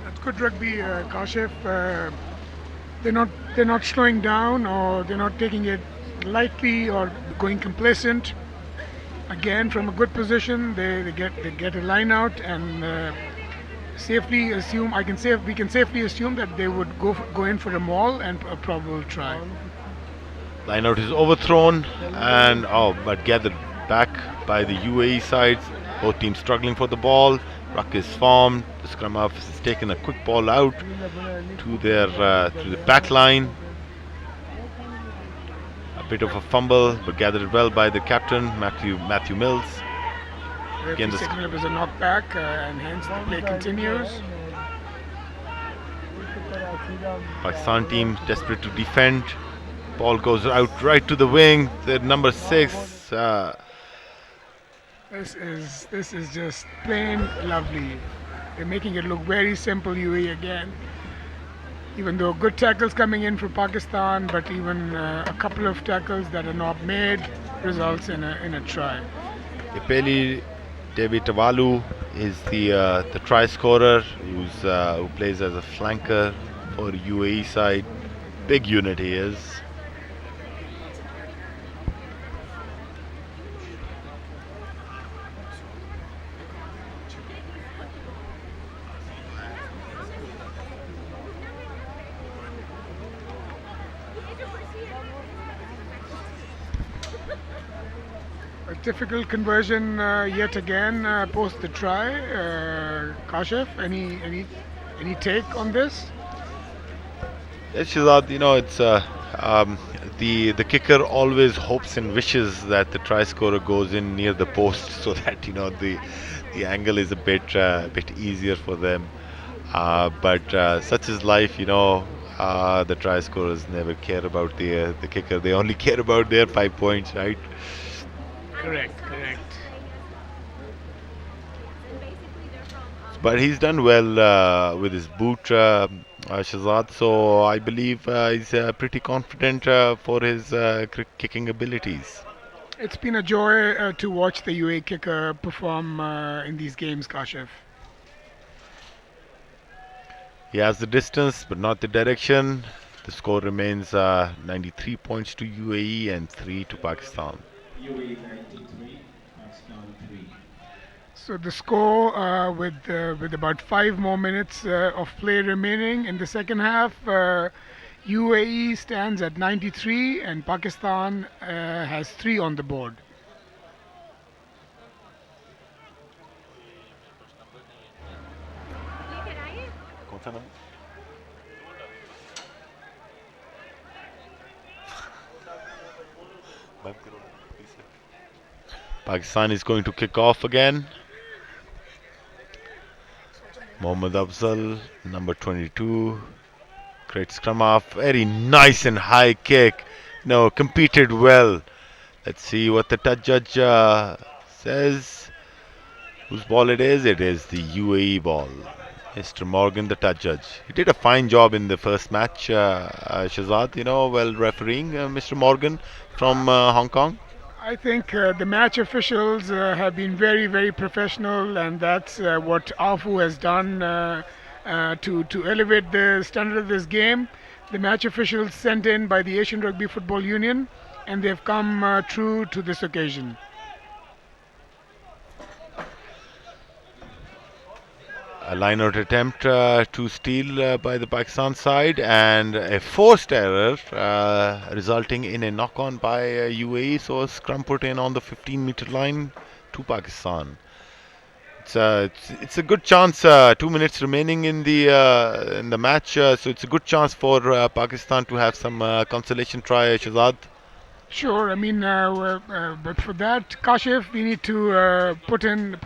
Speaker 2: That's good rugby, Kashif. They're not slowing down, or they're not taking it lightly or going complacent. Again, from a good position, they get a line out and safely assume. We can safely assume that they would go in for a maul and a probable try.
Speaker 1: Line out is overthrown and but gathered back by the UAE sides. Both teams struggling for the ball. Ruck is formed. The scrum half has taken a quick ball out to the back line. A bit of a fumble, but gathered well by the captain, Matthew Mills.
Speaker 2: Again, the signal was a knockback, and hence the play continues.
Speaker 1: Pakistan team desperate to defend. Ball goes out right to the wing. The number 6.
Speaker 2: This is just plain lovely. They're making it look very simple, UAE again. Even though good tackles coming in for Pakistan, but even a couple of tackles that are not made results in a try.
Speaker 1: Ipeli David Tavalu is the try scorer who plays as a flanker for UAE side. Big unit he is.
Speaker 2: A difficult conversion yet again post the try. Kashif, any take on this?
Speaker 1: Yes, Shazad, it's the kicker always hopes and wishes that the try scorer goes in near the post so that the angle is a bit easier for them. But such is life, the try scorers never care about the kicker. They only care about their 5 points, right?
Speaker 2: Correct.
Speaker 1: But he's done well with his boot, Shazad. So I believe he's pretty confident for his kicking abilities.
Speaker 2: It's been a joy to watch the UAE kicker perform in these games, Kashif.
Speaker 1: He has the distance, but not the direction. The score remains 93 points to UAE and 3 to Pakistan.
Speaker 3: UAE 93, Pakistan 3.
Speaker 2: So the score with about 5 more minutes of play remaining in the second half, UAE stands at 93 and Pakistan has 3 on the board.
Speaker 1: Pakistan is going to kick off again. Mohammad Afzal, number 22. Great scrum half. Very nice and high kick. Competed well. Let's see what the touch judge says. Whose ball it is? It is the UAE ball. Mr. Morgan, the touch judge. He did a fine job in the first match, Shazad, well refereeing Mr. Morgan from Hong Kong.
Speaker 2: I think the match officials have been very, very professional, and that's what AFU has done to elevate the standard of this game. The match officials sent in by the Asian Rugby Football Union, and they've come true to this occasion.
Speaker 1: A line-out attempt to steal by the Pakistan side, and a forced error resulting in a knock-on by UAE. So a scrum put in on the 15-meter line to Pakistan. It's a good chance. 2 minutes remaining in the match, so it's a good chance for Pakistan to have some consolation try. Shazad.
Speaker 2: Sure. I mean, but for that, Kashif, we need to put in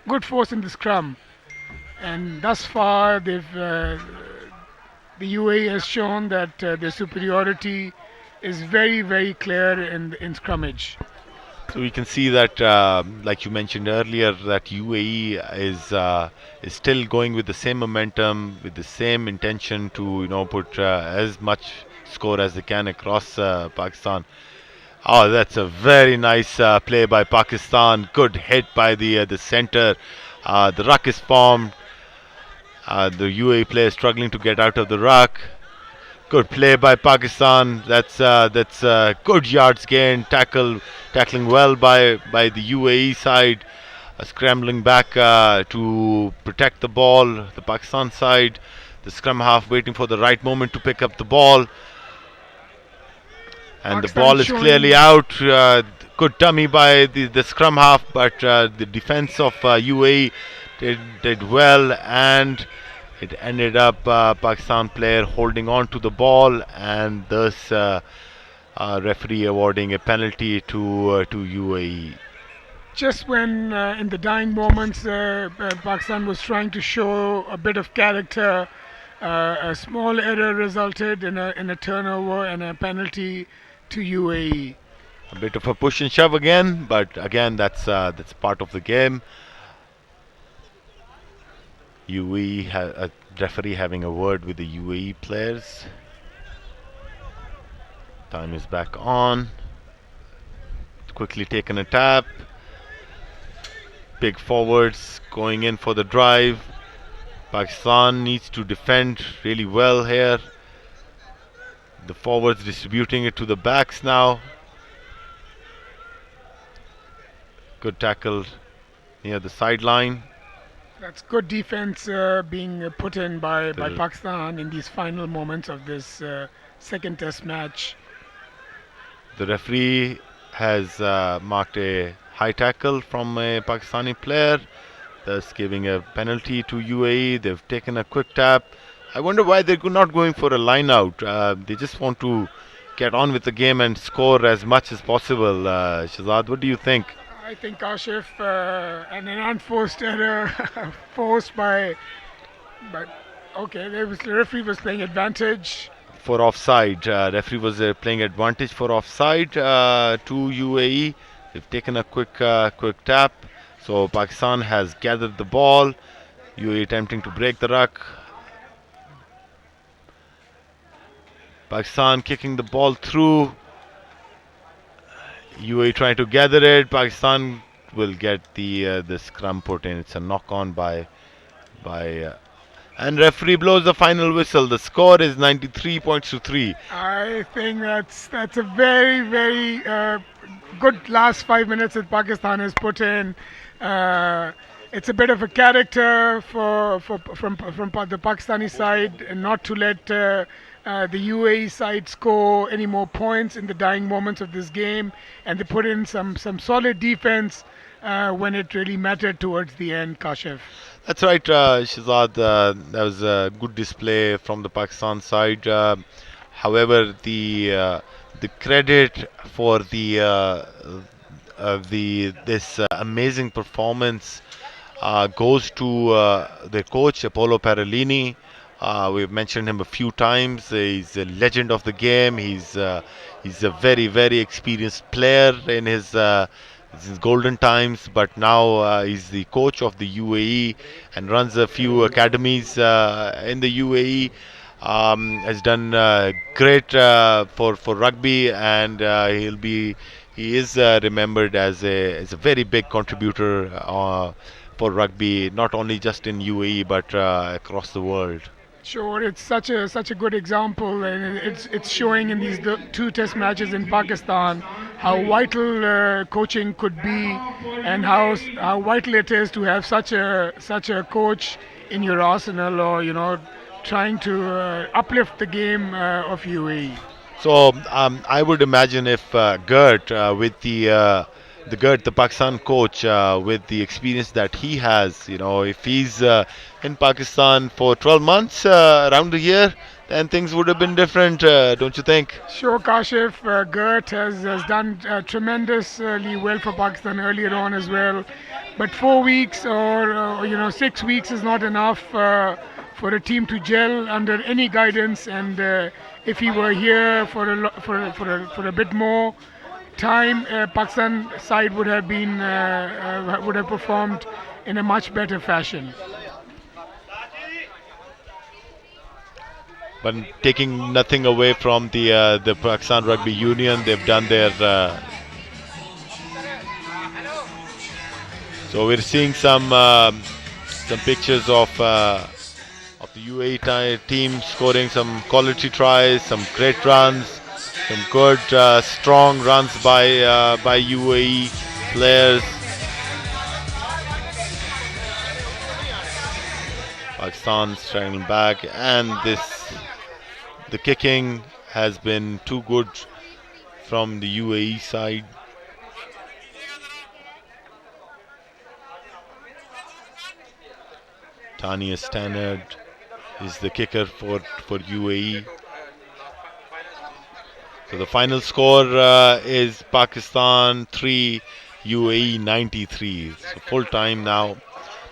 Speaker 2: good force in the scrum. And thus far, the UAE has shown that their superiority is very, very clear in scrummage.
Speaker 1: So we can see that, like you mentioned earlier, that UAE is still going with the same momentum, with the same intention to put as much score as they can across Pakistan. Oh, that's a very nice play by Pakistan. Good hit by the center. The ruck is formed. The UAE player struggling to get out of the ruck. Good play by Pakistan. That's good yards gain. Tackling well by the UAE side. Scrambling back to protect the ball. The Pakistan side. The scrum half waiting for the right moment to pick up the ball. And the ball is clearly out. Good dummy by the scrum half, but the defense of UAE did well, and it ended up Pakistan player holding on to the ball, and thus referee awarding a penalty to UAE.
Speaker 2: Just when in the dying moments Pakistan was trying to show a bit of character, a small error resulted in a turnover and a penalty to UAE.
Speaker 1: A bit of a push and shove again, but again that's part of the game. UAE a referee having a word with the UAE players. Time is back on. Quickly taken a tap. Big forwards going in for the drive. Pakistan needs to defend really well here. The forwards distributing it to the backs now. Good tackle near the sideline.
Speaker 2: That's good defense being put in by Pakistan in these final moments of this second test match.
Speaker 1: The referee has marked a high tackle from a Pakistani player, thus giving a penalty to UAE. They've taken a quick tap. I wonder why they're not going for a line out. They just want to get on with the game and score as much as possible. Shazad, what do you think?
Speaker 2: I think Kashif and an unforced error forced by okay, the referee was playing advantage.
Speaker 1: For offside, referee was playing advantage for offside to UAE. They've taken a quick tap. So Pakistan has gathered the ball. UAE attempting to break the ruck. Pakistan kicking the ball through. UAE trying to gather it. Pakistan will get the scrum put in. It's a knock on by and referee blows the final whistle. The score is 93 points to 3.
Speaker 2: I think that's a very, very good last 5 minutes that Pakistan has put in. It's a bit of a character from the Pakistani side, and not to let the UAE side score any more points in the dying moments of this game, and they put in some solid defense when it really mattered towards the end. Kashif.
Speaker 1: That's right, Shazad. That was a good display from the Pakistan side. However, the credit for this amazing performance goes to the coach Apollo Parolini. We've mentioned him a few times. He's a legend of the game. He's a very, very experienced player in his golden times, but now he's the coach of the UAE and runs a few academies in the UAE. Has done great for rugby, and he is remembered as a very big contributor for rugby, not only just in UAE but across the world.
Speaker 2: Sure, it's such a good example, and it's showing in these two test matches in Pakistan how vital coaching could be, and how vital it is to have such a coach in your arsenal, or trying to uplift the game of UAE.
Speaker 1: So I would imagine if Gert, with the Gert, the Pakistan coach, with the experience that he has, if he's in Pakistan for 12 months around the year, then things would have been different, don't you think?
Speaker 2: Sure, Kashif, Gert has done tremendously well for Pakistan earlier on as well. But 4 weeks or 6 weeks is not enough for a team to gel under any guidance. And if he were here for a bit more time, Pakistan side would have performed in a much better fashion.
Speaker 1: But taking nothing away from the Pakistan Rugby Union, they've done their. So we're seeing some pictures of the UAE team scoring some quality tries, some great runs, some good strong runs by UAE players. Pakistan struggling back, and the kicking has been too good from the UAE side. Tania Stannard is the kicker for UAE. So the final score is Pakistan 3, UAE 93. So full time now.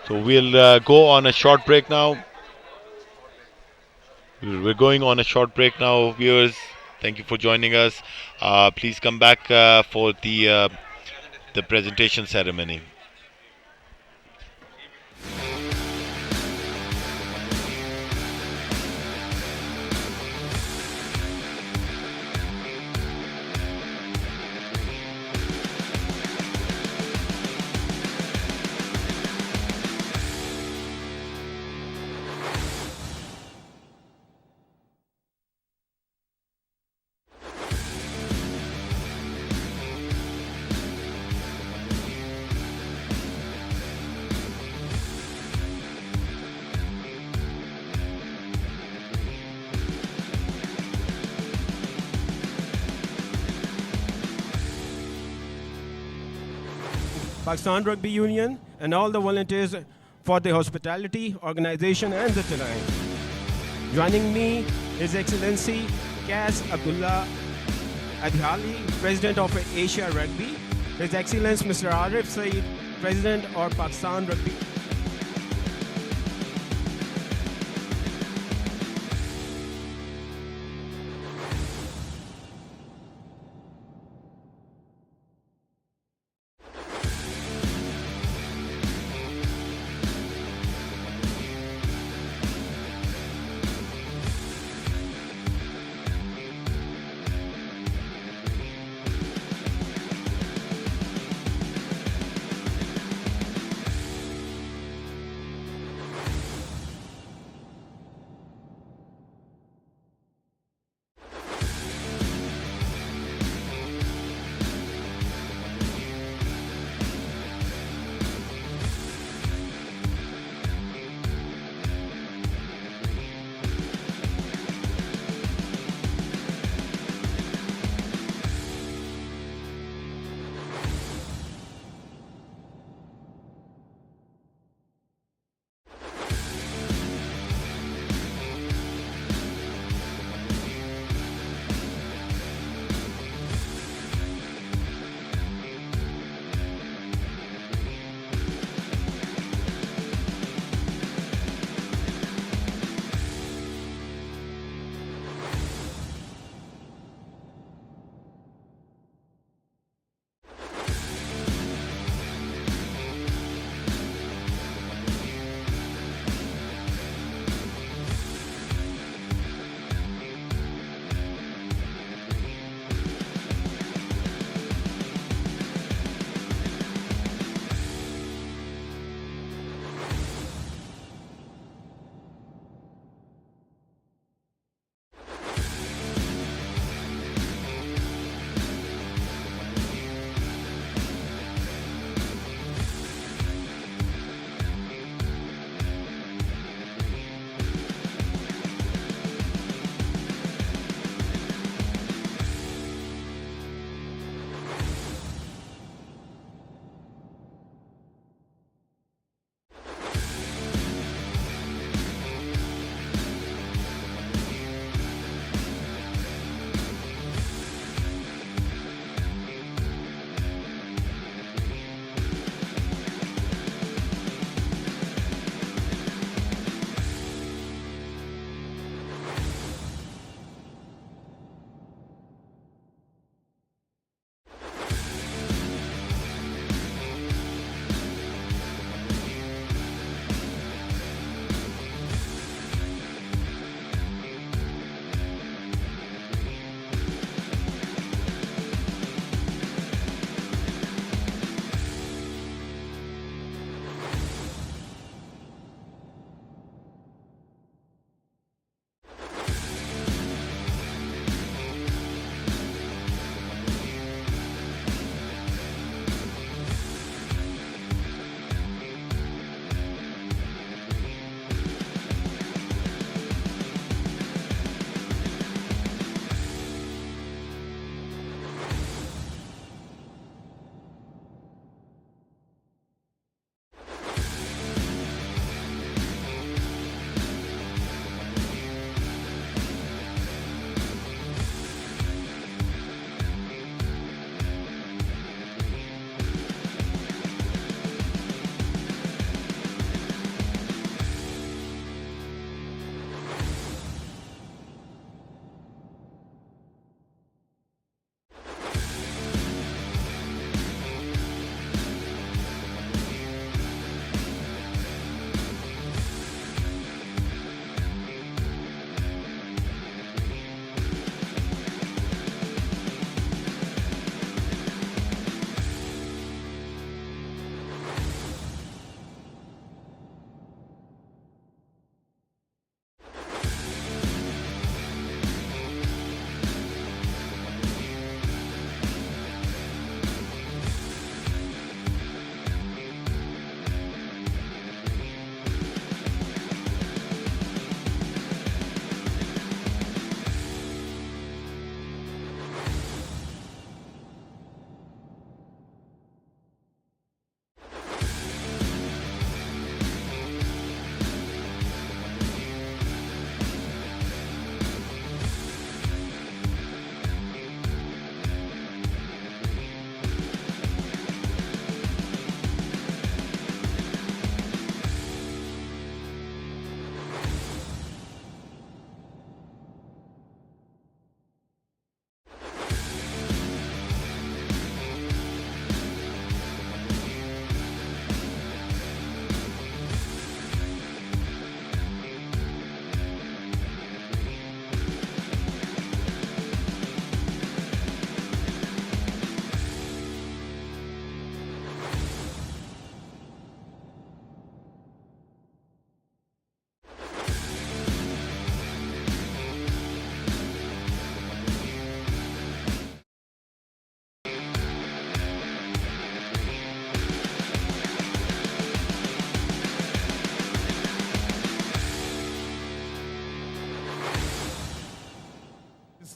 Speaker 1: So we'll go on a short break now. We're going on a short break now, viewers. Thank you for joining us. Please come back for the presentation ceremony.
Speaker 3: Pakistan Rugby Union, and all the volunteers for the hospitality, organization, and the terrain. Joining me, His Excellency Qais Abdullah Adhali, President of Asia Rugby, His Excellency Mr. Arif Saeed, President of Pakistan Rugby.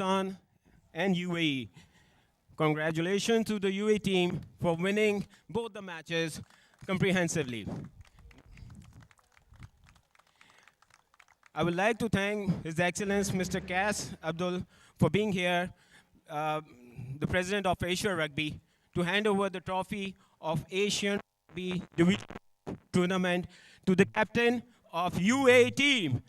Speaker 3: Kazakhstan, and UAE. Congratulations to the UAE team for winning both the matches comprehensively. I would like to thank His Excellency Mr. Kas Abdul for being here, the President of Asia Rugby, to hand over the trophy of Asian Rugby Division Tournament to the captain of UAE team.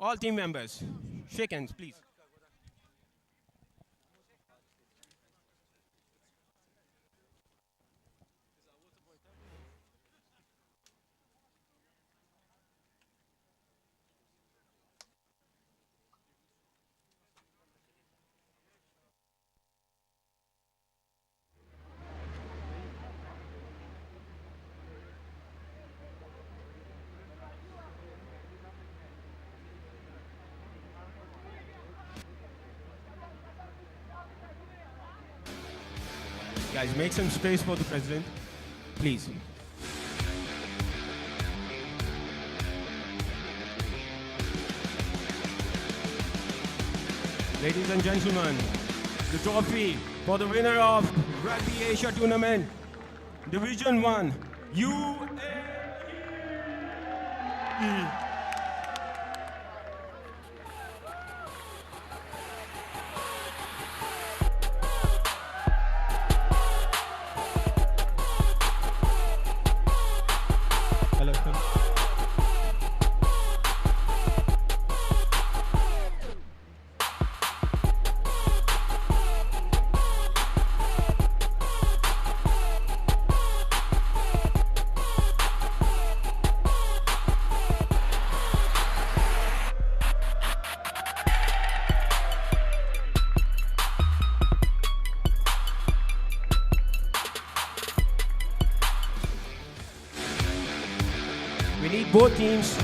Speaker 3: All team members, shake hands, please. Guys, make some space for the president, please. Ladies and gentlemen, the trophy for the winner of Rugby Asia Tournament, Division 1, UAE. Hello, sir. We need both teams